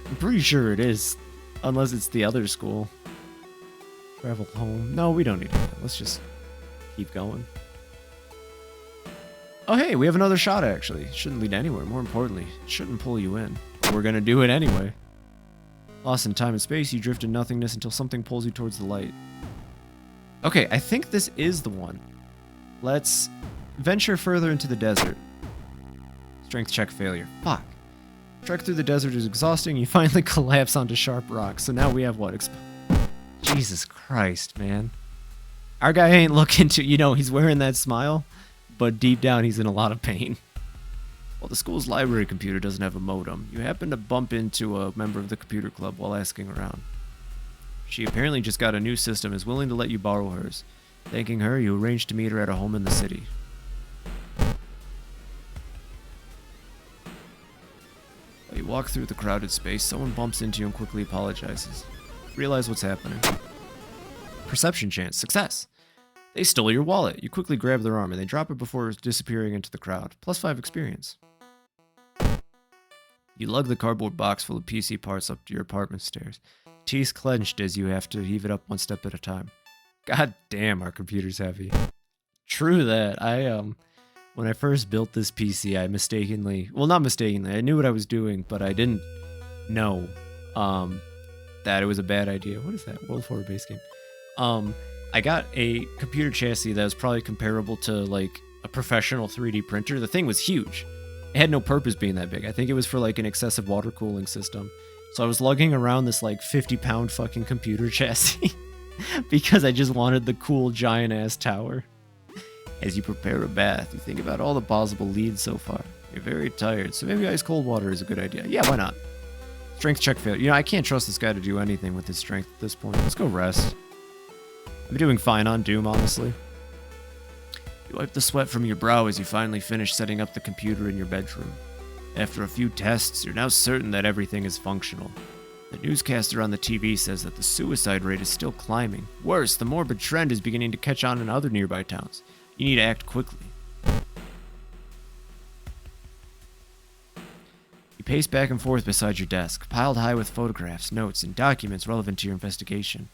I'm pretty sure it is. Unless it's the other school. Travel home. No, we don't need that. Let's just keep going. Oh, hey, we have another shot, actually. It shouldn't lead anywhere. More importantly, it shouldn't pull you in. But we're gonna do it anyway. Lost in time and space, you drift in nothingness until something pulls you towards the light. Okay, I think this is the one. Let's venture further into the desert. Strength check failure. Fuck. Trek through the desert is exhausting. You finally collapse onto sharp rocks. So now we have what? Jesus Christ, man. Our guy ain't looking to, he's wearing that smile, but deep down he's in a lot of pain. Well, the school's library computer doesn't have a modem. You happen to bump into a member of the computer club while asking around. She apparently just got a new system and is willing to let you borrow hers. Thanking her, you arrange to meet her at a home in the city. While you walk through the crowded space, someone bumps into you and quickly apologizes. Realize what's happening. Perception chance. Success! They stole your wallet. You quickly grab their arm and they drop it before disappearing into the crowd. +5 experience. You lug the cardboard box full of PC parts up to your apartment stairs. Teeth clenched as you have to heave it up one step at a time. God damn, our computer's heavy. True that. When I first built this PC, I not mistakenly, I knew what I was doing, but I didn't know that it was a bad idea. What is that? World 4 base game. I got a computer chassis that was probably comparable to like a professional 3D printer. The thing was huge. It had no purpose being that big. I think it was for like an excessive water cooling system. So I was lugging around this like 50-pound fucking computer chassis because I just wanted the cool giant-ass tower. As you prepare a bath, you think about all the possible leads so far. You're very tired, so maybe ice-cold water is a good idea. Yeah, why not? Strength check failure. I can't trust this guy to do anything with his strength at this point. Let's go rest. I'm doing fine on Doom, honestly. You wipe the sweat from your brow as you finally finish setting up the computer in your bedroom. After a few tests, you're now certain that everything is functional. The newscaster on the TV says that the suicide rate is still climbing. Worse, the morbid trend is beginning to catch on in other nearby towns. You need to act quickly. You pace back and forth beside your desk, piled high with photographs, notes, and documents relevant to your investigation.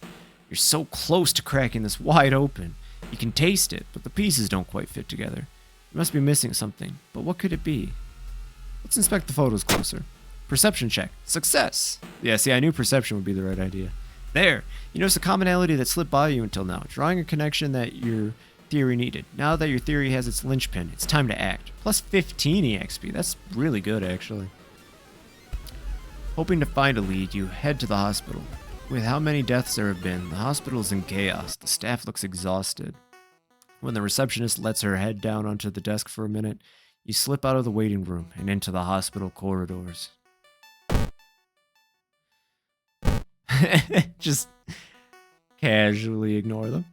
You're so close to cracking this wide open. You can taste it, but the pieces don't quite fit together. You must be missing something, but what could it be? Let's inspect the photos closer. Perception check. Success! Yeah, see, I knew perception would be the right idea. There! You notice a commonality that slipped by you until now, drawing a connection that your theory needed. Now that your theory has its linchpin, it's time to act. Plus 15 EXP. That's really good, actually. Hoping to find a lead, you head to the hospital. With how many deaths there have been, the hospital is in chaos. The staff looks exhausted. When the receptionist lets her head down onto the desk for a minute, you slip out of the waiting room and into the hospital corridors. Just casually ignore them.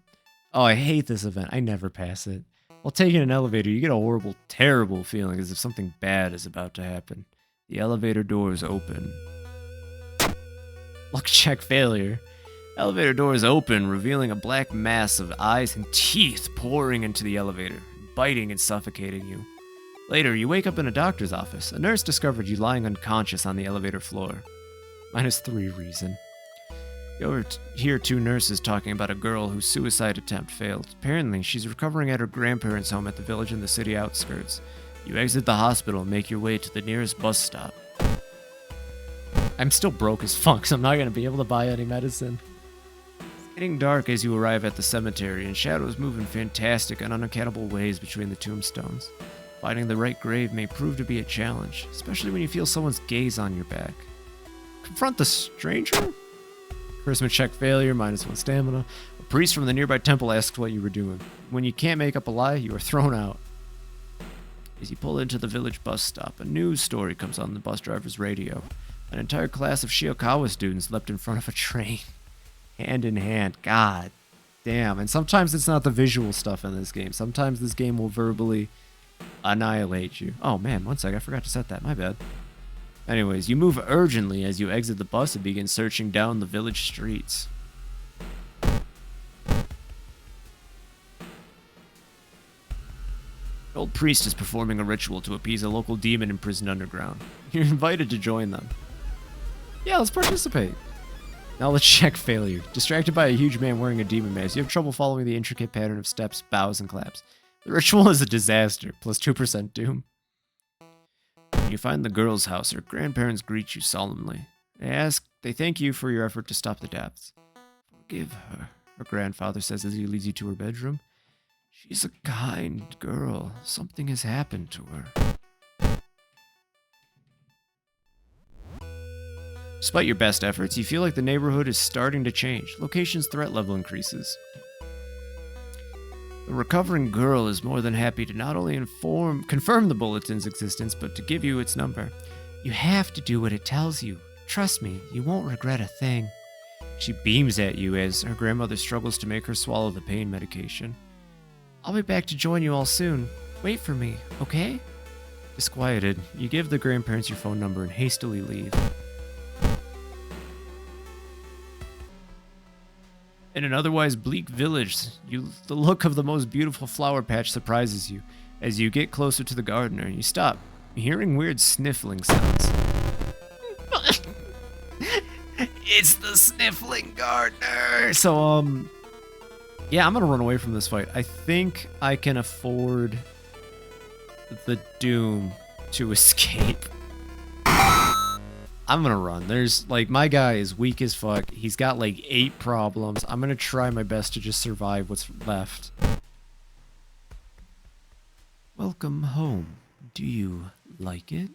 Oh, I hate this event. I never pass it. While taking an elevator, you get a horrible, terrible feeling as if something bad is about to happen. The elevator doors open. Luck check failure. Elevator doors open, revealing a black mass of eyes and teeth pouring into the elevator, biting and suffocating you. Later, you wake up in a doctor's office. A nurse discovered you lying unconscious on the elevator floor. -3 reason. You overhear 2 nurses talking about a girl whose suicide attempt failed. Apparently, she's recovering at her grandparents' home at the village in the city outskirts. You exit the hospital and make your way to the nearest bus stop. I'm still broke as fuck, so I'm not going to be able to buy any medicine. It's getting dark as you arrive at the cemetery, and shadows move in fantastic and unaccountable ways between the tombstones. Finding the right grave may prove to be a challenge, especially when you feel someone's gaze on your back. Confront the stranger? Charisma check failure, -1 stamina. A priest from the nearby temple asks what you were doing. When you can't make up a lie, you are thrown out. As you pull into the village bus stop, a news story comes on the bus driver's radio. An entire class of Shiokawa students leapt in front of a train. Hand in hand. God damn. And sometimes it's not the visual stuff in this game. Sometimes this game will verbally annihilate you. Oh man, one sec. I forgot to set that. My bad. Anyways, you move urgently as you exit the bus and begin searching down the village streets. An old priest is performing a ritual to appease a local demon imprisoned underground. You're invited to join them. Yeah, let's participate. Knowledge check failure. Distracted by a huge man wearing a demon mask, you have trouble following the intricate pattern of steps, bows, and claps. The ritual is a disaster, plus 2% doom. When you find the girl's house, her grandparents greet you solemnly. They thank you for your effort to stop the deaths. Forgive her, her grandfather says as he leads you to her bedroom. She's a kind girl. Something has happened to her. Despite your best efforts, you feel like the neighborhood is starting to change. Location's threat level increases. The recovering girl is more than happy to not only confirm the bulletin's existence, but to give you its number. You have to do what it tells you. Trust me, you won't regret a thing. She beams at you as her grandmother struggles to make her swallow the pain medication. I'll be back to join you all soon. Wait for me, okay? Disquieted, you give the grandparents your phone number and hastily leave. In an otherwise bleak village, the look of the most beautiful flower patch surprises you. As you get closer to the gardener, you stop, hearing weird sniffling sounds. It's the sniffling gardener! So, yeah, I'm gonna run away from this fight. I think I can afford the doom to escape. I'm gonna run. My guy is weak as fuck. He's got, 8 problems. I'm gonna try my best to just survive what's left. Welcome home. Do you like it?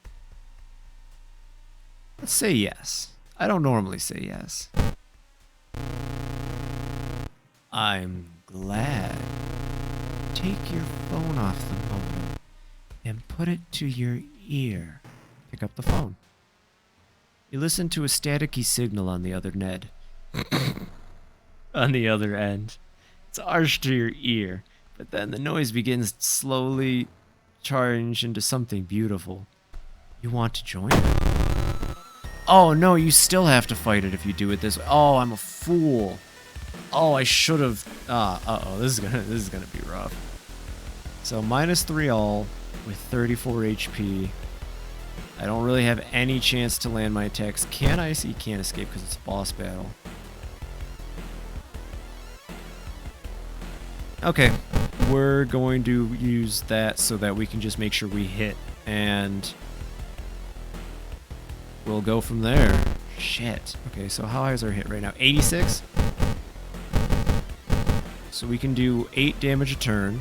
Let's say yes. I don't normally say yes. I'm glad. Take your phone off the modem and put it to your ear. Pick up the phone. You listen to a staticky signal on the other end. On the other end. It's harsh to your ear, but then the noise begins to slowly change into something beautiful. You want to join it? Oh no, you still have to fight it if you do it this way. Oh, I'm a fool. Oh, I should have. Uh-oh, this is gonna be rough. So -3 all with 34 HP. I don't really have any chance to land my attacks. Can I? You can't escape because it's a boss battle. Okay, we're going to use that so that we can just make sure we hit, and we'll go from there. Shit. Okay, so how high is our hit right now? 86? So we can do 8 damage a turn.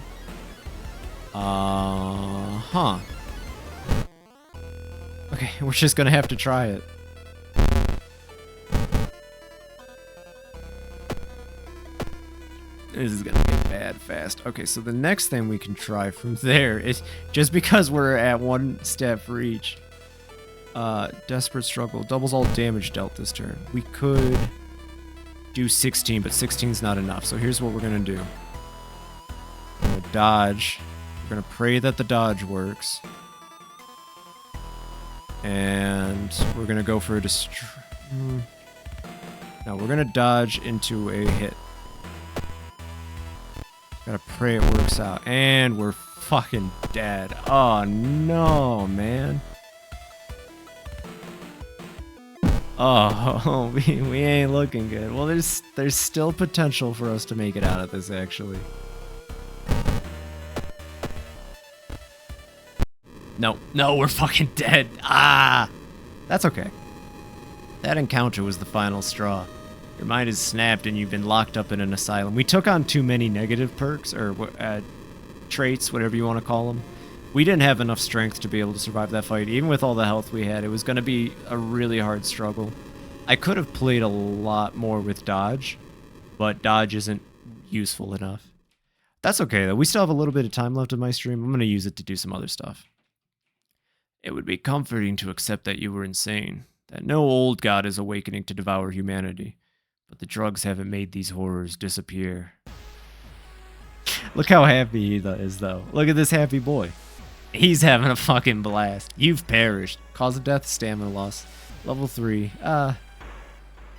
Huh. Okay, we're just gonna have to try it. This is gonna get bad fast. Okay, so the next thing we can try from there is, just because we're at 1 stat for each. Desperate Struggle. Doubles all damage dealt this turn. We could do 16, but 16's not enough. So here's what we're gonna do. We're gonna dodge. We're gonna pray that the dodge works. And we're gonna go for a No, we're gonna dodge into a hit. Gotta pray it works out. And we're fucking dead. Oh no, man. Oh, we ain't looking good. Well, there's still potential for us to make it out of this, actually. No, we're fucking dead. Ah! That's okay. That encounter was the final straw. Your mind is snapped and you've been locked up in an asylum. We took on too many negative perks, or traits, whatever you want to call them. We didn't have enough strength to be able to survive that fight. Even with all the health we had, it was going to be a really hard struggle. I could have played a lot more with dodge, but dodge isn't useful enough. That's okay, though. We still have a little bit of time left in my stream. I'm going to use it to do some other stuff. It would be comforting to accept that you were insane, that no old god is awakening to devour humanity. But the drugs haven't made these horrors disappear. Look how happy he is, though. Look at this happy boy. He's having a fucking blast. You've perished. Cause of death, stamina loss. Level 3.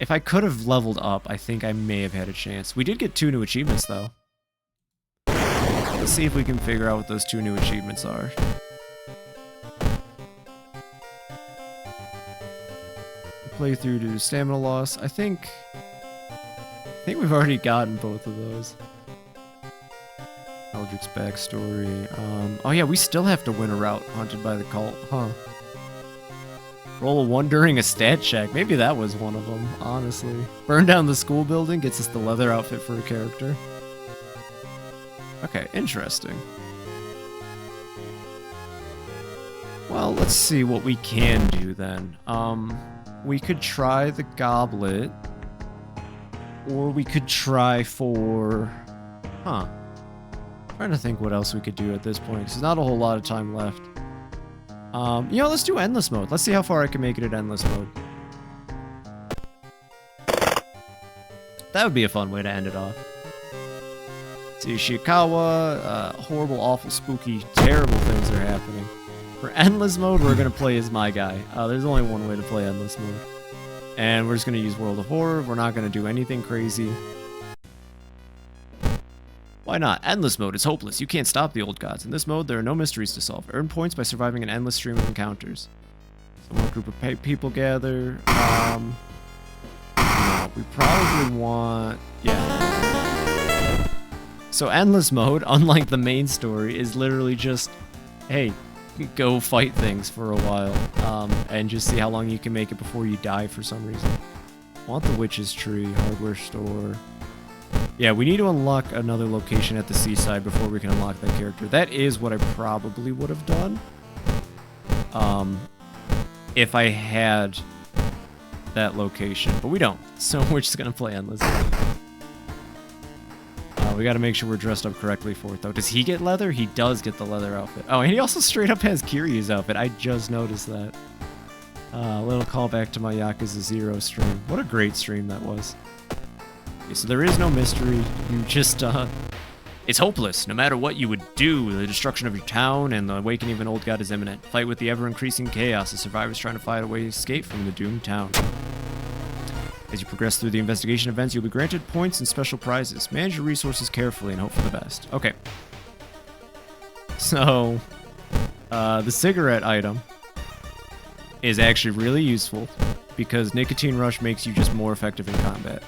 If I could have leveled up, I think I may have had a chance. We did get 2 new achievements, though. Let's see if we can figure out what those 2 new achievements are. Playthrough to stamina loss. I think we've already gotten both of those. Eldrick's backstory. Oh yeah, we still have to win a route hunted by the cult, huh? Roll a 1 during a stat check. Maybe that was one of them, honestly. Burn down the school building gets us the leather outfit for a character. Okay, interesting. Well, let's see what we can do then. We could try the goblet, or we could try for... Huh. Trying to think what else we could do at this point, because there's not a whole lot of time left. You know, let's do endless mode. Let's see how far I can make it at endless mode. That would be a fun way to end it off. See, Ishikawa, horrible, awful, spooky, terrible things are happening. For endless mode, we're going to play as my guy. There's only one way to play endless mode. And we're just going to use World of Horror. We're not going to do anything crazy. Why not? Endless mode is hopeless. You can't stop the old gods. In this mode, there are no mysteries to solve. Earn points by surviving an endless stream of encounters. So one group of people gather. We probably want... Yeah. So endless mode, unlike the main story, is literally just... Hey, go fight things for a while. And just see how long you can make it before you die for some reason. Want the witch's tree, hardware store... Yeah, we need to unlock another location at the seaside before we can unlock that character. That is what I probably would have done. If I had that location. But we don't. So we're just going to play endless. We got to make sure we're dressed up correctly for it, though. Does he get leather? He does get the leather outfit. Oh, and he also straight up has Kiryu's outfit. I just noticed that. A little callback to my Yakuza 0 stream. What a great stream that was. Okay, so there is no mystery. You just, it's hopeless. No matter what you would do, the destruction of your town and the awakening of an old god is imminent. Fight with the ever-increasing chaos as survivors trying to find a way to escape from the doomed town. As you progress through the investigation events, you'll be granted points and special prizes. Manage your resources carefully and hope for the best. Okay. So, the cigarette item is actually really useful because Nicotine Rush makes you just more effective in combat.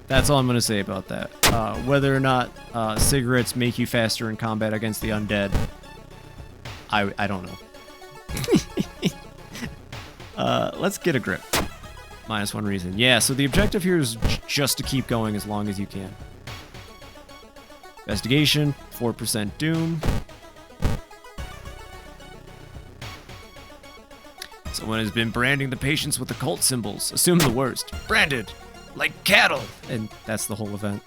That's all I'm going to say about that. Whether or not cigarettes make you faster in combat against the undead, I don't know. Let's get a grip. -1 reason. Yeah, so the objective here is just to keep going as long as you can. Investigation, 4% doom. Someone has been branding the patients with occult symbols. Assume the worst. Branded! Like cattle! And that's the whole event.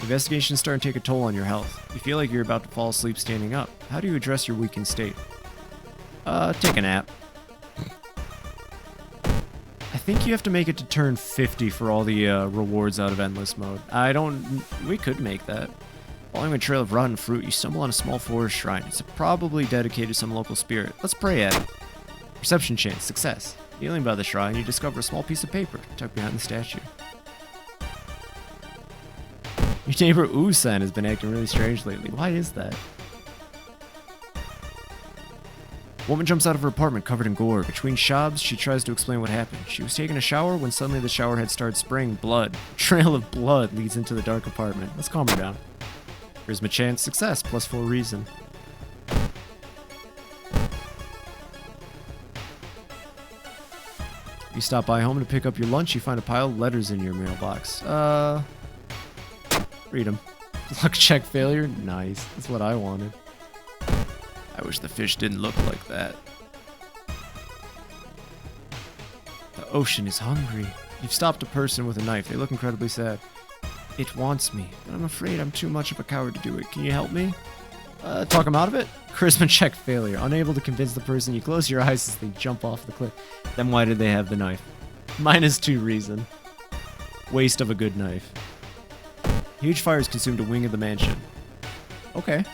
Investigations starting to take a toll on your health. You feel like you're about to fall asleep standing up. How do you address your weakened state? Take a nap. I think you have to make it to turn 50 for all the rewards out of Endless Mode. We could make that. Following a trail of rotten fruit, you stumble on a small forest shrine. It's probably dedicated to some local spirit. Let's pray at it. Perception chance, success. Kneeling by the shrine, you discover a small piece of paper tucked behind the statue. Your neighbor Usan has been acting really strange lately. Why is that? Woman jumps out of her apartment covered in gore. Between shabs, she tries to explain what happened. She was taking a shower when suddenly the shower head started spraying blood. A trail of blood leads into the dark apartment. Let's calm her down. Charisma chance, success, +4 reason. You stop by home to pick up your lunch, you find a pile of letters in your mailbox. Read them. Luck check failure? Nice. That's what I wanted. I wish the fish didn't look like that. The ocean is hungry. You've stopped a person with a knife. They look incredibly sad. It wants me, but I'm afraid I'm too much of a coward to do it. Can you help me? Talk him out of it? Charisma check failure. Unable to convince the person, you close your eyes as they jump off the cliff. Then why did they have the knife? -2 reason. Waste of a good knife. Huge fires consumed a wing of the mansion. Okay.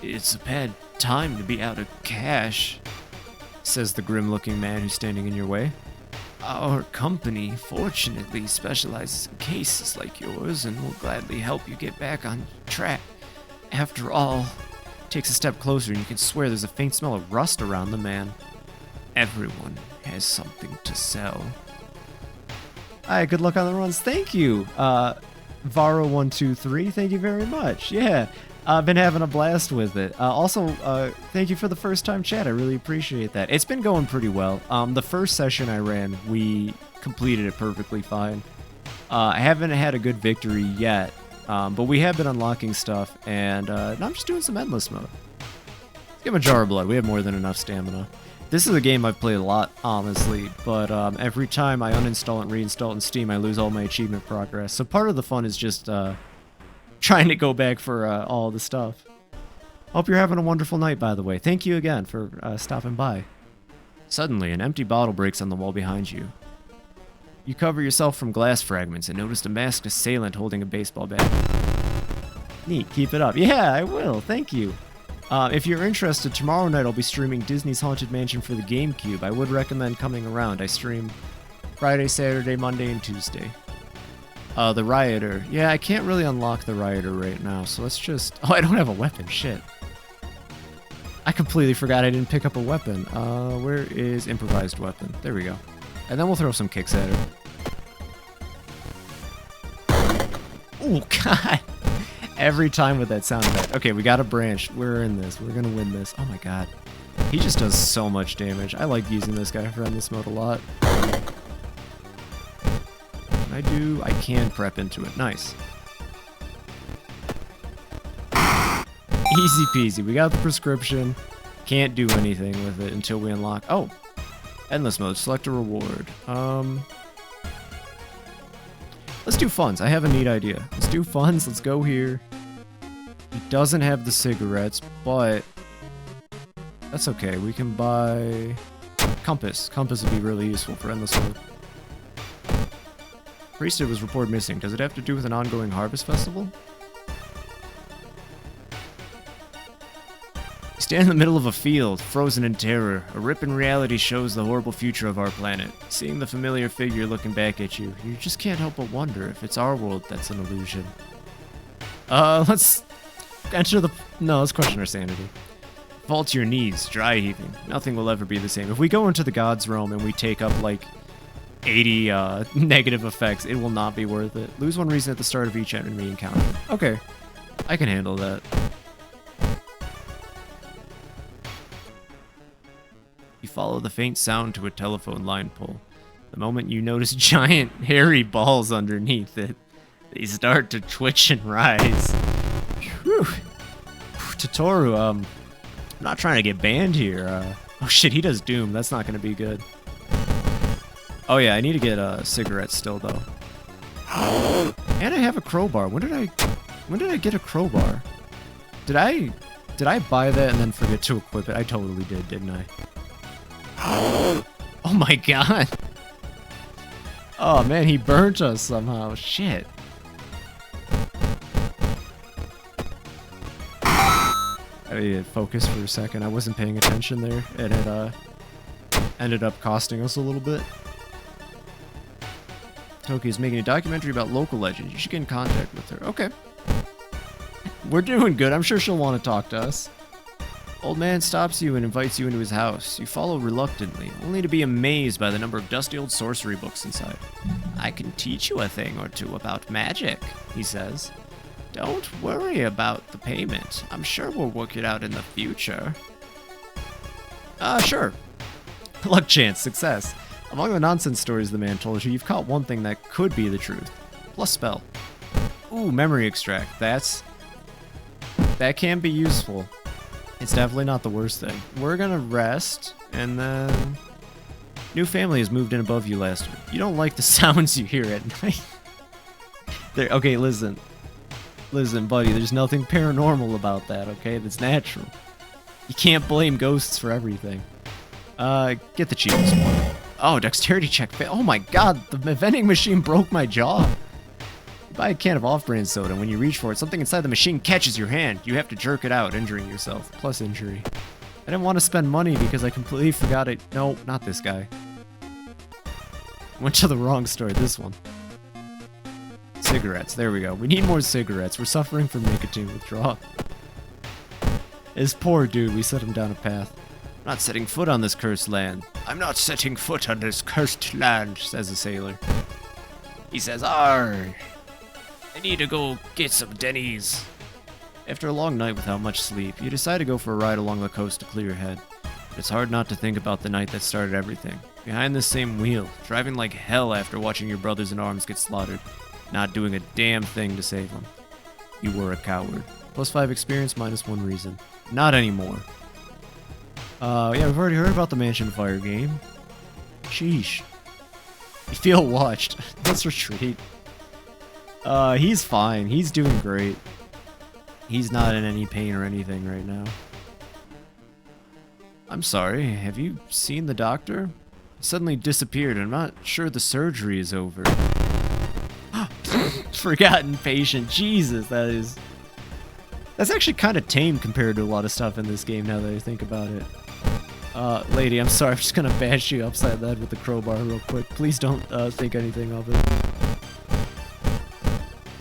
It's a bad time to be out of cash, says the grim-looking man who's standing in your way. Our company, fortunately, specializes in cases like yours and will gladly help you get back on track. After all, takes a step closer and you can swear there's a faint smell of rust around the man. Everyone has something to sell. Alright, good luck on the runs. Thank you, Varo123. Thank you very much. Yeah, I've been having a blast with it. Also, thank you for the first time chat. I really appreciate that. It's been going pretty well. The first session I ran, we completed it perfectly fine. I haven't had a good victory yet, but we have been unlocking stuff, and now I'm just doing some endless mode. Let's give him a jar of blood. We have more than enough stamina. This is a game I've played a lot, honestly, but every time I uninstall and reinstall it in Steam, I lose all my achievement progress. So part of the fun is just trying to go back for all the stuff. Hope you're having a wonderful night, by the way. Thank you again for stopping by. Suddenly, an empty bottle breaks on the wall behind you. You cover yourself from glass fragments and notice a masked assailant holding a baseball bat. Neat, keep it up. Yeah, I will, thank you. If you're interested, tomorrow night I'll be streaming Disney's Haunted Mansion for the GameCube. I would recommend coming around. I stream Friday, Saturday, Monday, and Tuesday. The Rioter. Yeah, I can't really unlock the Rioter right now, so let's just... Oh, I don't have a weapon, shit. I completely forgot I didn't pick up a weapon. Where is improvised weapon? There we go. And then we'll throw some kicks at her. Oh, God. Every time with that sound effect. Okay, we got a branch. We're in this. We're gonna win this. Oh my god. He just does so much damage. I like using this guy for endless mode a lot. I can prep into it. Nice. Easy peasy. We got the prescription. Can't do anything with it until we unlock... Oh! Endless mode. Select a reward. Let's do funds. I have a neat idea. Let's do funds. Let's go here. He doesn't have the cigarettes, but that's okay. We can buy compass. Compass would be really useful for endless mode. Priesthood was reported missing. Does it have to do with an ongoing harvest festival? You stand in the middle of a field, frozen in terror. A rip in reality shows the horrible future of our planet. Seeing the familiar figure looking back at you, you just can't help but wonder if it's our world that's an illusion. Let's enter the... No, let's question our sanity. Fall to your knees, dry heaving. Nothing will ever be the same. If we go into the God's Realm and we take up, like, 80 negative effects, it will not be worth it. Lose 1 reason at the start of each enemy encounter. Okay, I can handle that. You follow the faint sound to a telephone line pole. The moment you notice giant, hairy balls underneath it, they start to twitch and rise. Whew. Totoro, I'm not trying to get banned here. Oh shit, he does Doom. That's not going to be good. Oh yeah, I need to get cigarettes still though. And I have a crowbar. When did I get a crowbar? Did I buy that and then forget to equip it? I totally did, didn't I? Oh my god. Oh man, he burnt us somehow. Shit. I need to focus for a second. I wasn't paying attention there, and it ended up costing us a little bit. Toki is making a documentary about local legends. You should get in contact with her. Okay. We're doing good. I'm sure she'll want to talk to us. Old man stops you and invites you into his house. You follow reluctantly, only to be amazed by the number of dusty old sorcery books inside. I can teach you a thing or two about magic, he says. Don't worry about the payment. I'm sure we'll work it out in the future. Sure. Luck, chance, success. Among the nonsense stories the man told you, you've caught one thing that could be the truth. Plus spell. Ooh, memory extract. That can be useful. It's definitely not the worst thing. We're gonna rest, and then... New family has moved in above you last week. You don't like the sounds you hear at night. Okay, listen. Listen, buddy, there's nothing paranormal about that, okay? That's natural. You can't blame ghosts for everything. Get the cheapest one. Oh, dexterity check. Oh my god, the vending machine broke my jaw. You buy a can of off-brand soda, and when you reach for it, something inside the machine catches your hand. You have to jerk it out, injuring yourself. Plus injury. I didn't want to spend money because I completely forgot it. No, not this guy. Went to the wrong store, this one. Cigarettes, there we go. We need more cigarettes. We're suffering from nicotine withdrawal. This poor dude, we set him down a path. I'm not setting foot on this cursed land. I'm not setting foot on this cursed land, says the sailor. He says, Arr! I need to go get some Denny's. After a long night without much sleep, you decide to go for a ride along the coast to clear your head. It's hard not to think about the night that started everything. Behind this same wheel, driving like hell after watching your brothers in arms get slaughtered. Not doing a damn thing to save them. You were a coward. Plus 5 experience, minus 1 reason. Not anymore. Yeah, we've already heard about the Mansion Fire game. Sheesh. You feel watched. Let's retreat. He's fine. He's doing great. He's not in any pain or anything right now. I'm sorry, have you seen the doctor? He suddenly disappeared. I'm not sure the surgery is over. Forgotten patient. Jesus, that's actually kind of tame compared to a lot of stuff in this game now that I think about it. Lady, I'm sorry, I'm just gonna bash you upside the head with the crowbar real quick. Please don't think anything of it.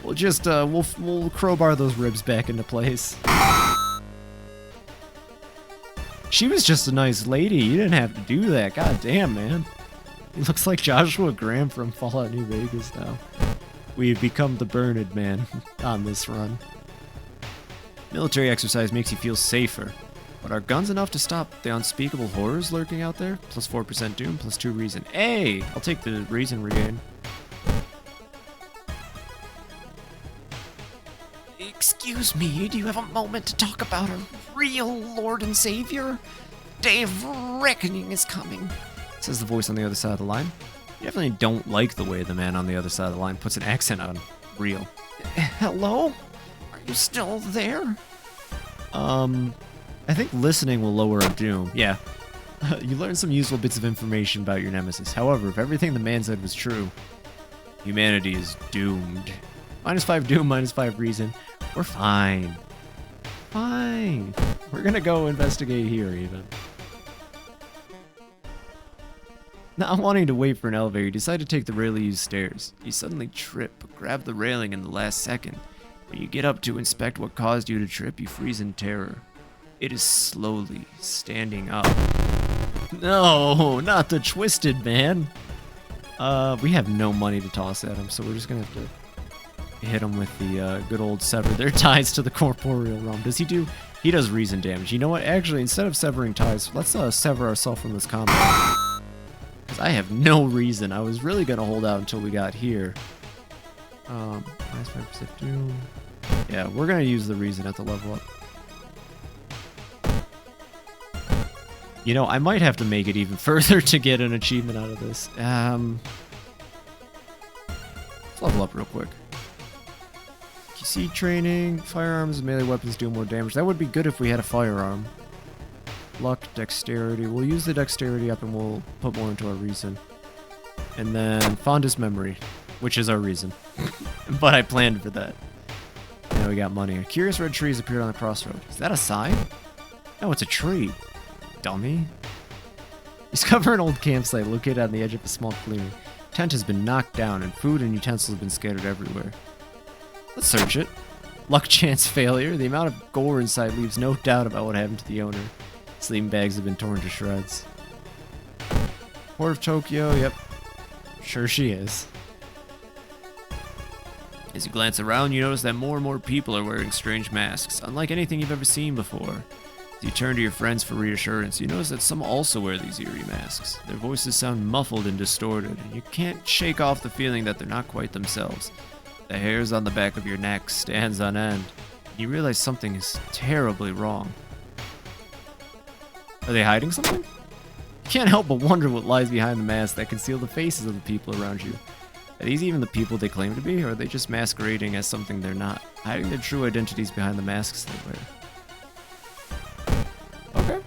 We'll just we'll crowbar those ribs back into place. She was just a nice lady. You didn't have to do that. God damn, man. He looks like Joshua Graham from Fallout New Vegas now. We've become the Bernard man on this run. Military exercise makes you feel safer. But are guns enough to stop the unspeakable horrors lurking out there? Plus 4% doom, plus 2 reason. Hey! I'll take the reason regain. Excuse me, do you have a moment to talk about a real Lord and Savior? Day of reckoning is coming, says the voice on the other side of the line. You definitely don't like the way the man on the other side of the line puts an accent on real. Hello? Are you still there? I think listening will lower our doom. Yeah. You learn some useful bits of information about your nemesis. However, if everything the man said was true, humanity is doomed. Minus 5 doom, minus 5 reason. We're fine. Fine. We're gonna go investigate here, even. Not wanting to wait for an elevator, you decide to take the rarely used stairs. You suddenly trip, but grab the railing in the last second. When you get up to inspect what caused you to trip, you freeze in terror. It is slowly standing up. No, not the twisted man. We have no money to toss at him, so we're just gonna have to hit him with the good old sever their ties to the corporeal realm. Does he do He does reason damage. You know what? Actually, instead of severing ties, let's sever ourselves from this combat. Because I have no reason. I was really going to hold out until we got here. Minus 5% doom. Yeah, we're going to use the reason at the level up. You know, I might have to make it even further to get an achievement out of this. Let's level up real quick. QC training, firearms, melee weapons do more damage. That would be good if we had a firearm. Luck, dexterity. We'll use the dexterity up and we'll put more into our reason. And then fondest memory, which is our reason. But I planned for that. Now we got money. Curious red trees appeared on the crossroad. Is that a sign? No, it's a tree. Dummy. Discover an old campsite located on the edge of a small clearing. Tent has been knocked down and food and utensils have been scattered everywhere. Let's search it. Luck chance failure. The amount of gore inside leaves no doubt about what happened to the owner. Sleeping bags have been torn to shreds. Port of Tokyo, yep. Sure she is. As you glance around, you notice that more and more people are wearing strange masks, unlike anything you've ever seen before. As you turn to your friends for reassurance, you notice that some also wear these eerie masks. Their voices sound muffled and distorted, and you can't shake off the feeling that they're not quite themselves. The hairs on the back of your neck stands on end. You realize something is terribly wrong. Are they hiding something? You can't help but wonder what lies behind the masks that conceal the faces of the people around you. Are these even the people they claim to be, or are they just masquerading as something they're not, hiding their true identities behind the masks they wear? Okay.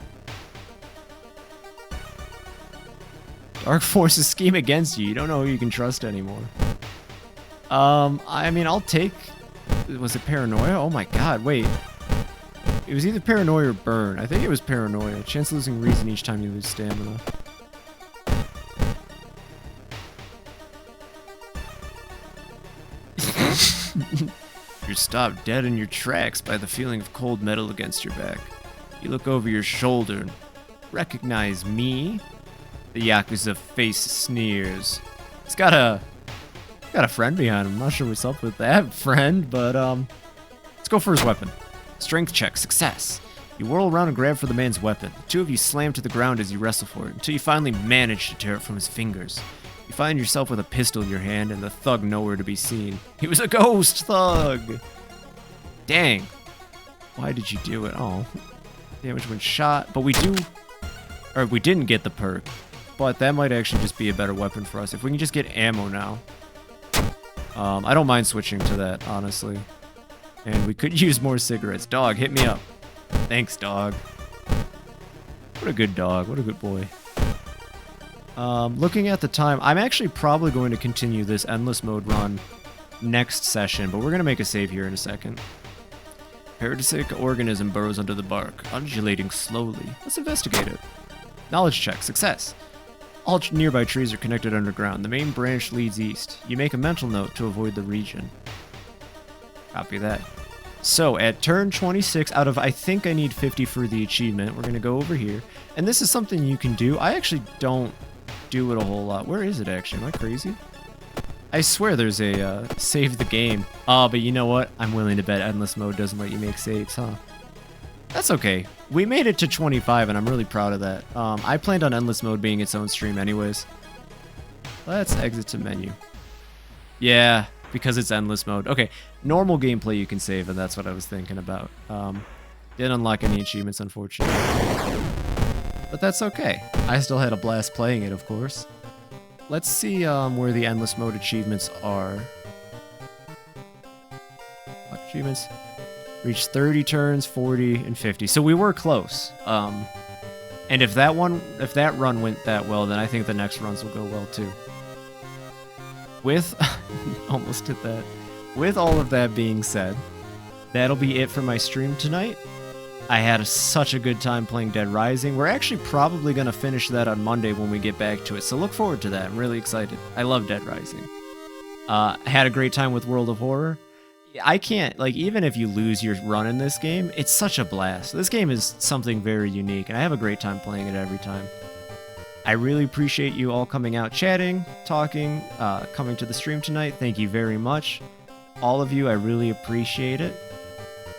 Dark forces scheme against you. You don't know who you can trust anymore. I mean, I'll take... Was it paranoia? Oh my god, wait. It was either paranoia or burn. I think it was paranoia. Chance of losing reason each time you lose stamina. You're stopped dead in your tracks by the feeling of cold metal against your back. You look over your shoulder and recognize me. The Yakuza face sneers. He's got a friend behind him. I'm not sure what's up with that friend, but let's go for his weapon. Strength check, success. You whirl around and grab for the man's weapon. The two of you slam to the ground as you wrestle for it, until you finally manage to tear it from his fingers. You find yourself with a pistol in your hand and the thug nowhere to be seen. He was a ghost thug! Dang. Why did you do it? Oh. Damage when shot. But we didn't get the perk. But that might actually just be a better weapon for us. If we can just get ammo now. I don't mind switching to that, honestly. And we could use more cigarettes. Dog, hit me up. Thanks, dog. What a good dog. What a good boy. Looking at the time, I'm actually probably going to continue this endless mode run next session, but we're going to make a save here in a second. Parasitic organism burrows under the bark, undulating slowly. Let's investigate it. Knowledge check. Success. All nearby trees are connected underground. The main branch leads east. You make a mental note to avoid the region. Copy that. So, at turn 26, out of I think I need 50 for the achievement, we're going to go over here. And this is something you can do. I actually don't do it a whole lot. Where is it, actually? Am I crazy? I swear there's a save the game. But you know what? I'm willing to bet endless mode doesn't let you make saves, huh? That's okay. We made it to 25, and I'm really proud of that. I planned on endless mode being its own stream anyways. Let's exit to menu. Yeah, because it's endless mode. Okay, normal gameplay you can save, and that's what I was thinking about. Didn't unlock any achievements, unfortunately. But that's okay. I still had a blast playing it, of course. Let's see where the endless mode achievements are. Achievements. Reach 30 turns, 40, and 50. So we were close. And if that run went that well, then I think the next runs will go well too. With almost hit that. With all of that being said, that'll be it for my stream tonight. I had such a good time playing Dead Rising. We're actually probably going to finish that on Monday when we get back to it, so look forward to that. I'm really excited. I love Dead Rising. I had a great time with World of Horror. I can't, like, even if you lose your run in this game, it's such a blast. This game is something very unique, and I have a great time playing it every time. I really appreciate you all coming out, chatting, talking, coming to the stream tonight. Thank you very much. All of you, I really appreciate it.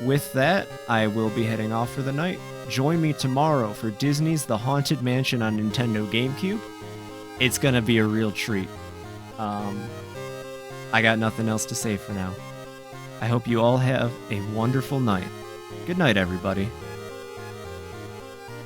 with that, I will be heading off for the night. Join me tomorrow for Disney's The Haunted Mansion on Nintendo GameCube. It's gonna be a real treat. I got nothing else to say for now. I hope you all have a wonderful night. Good night, everybody.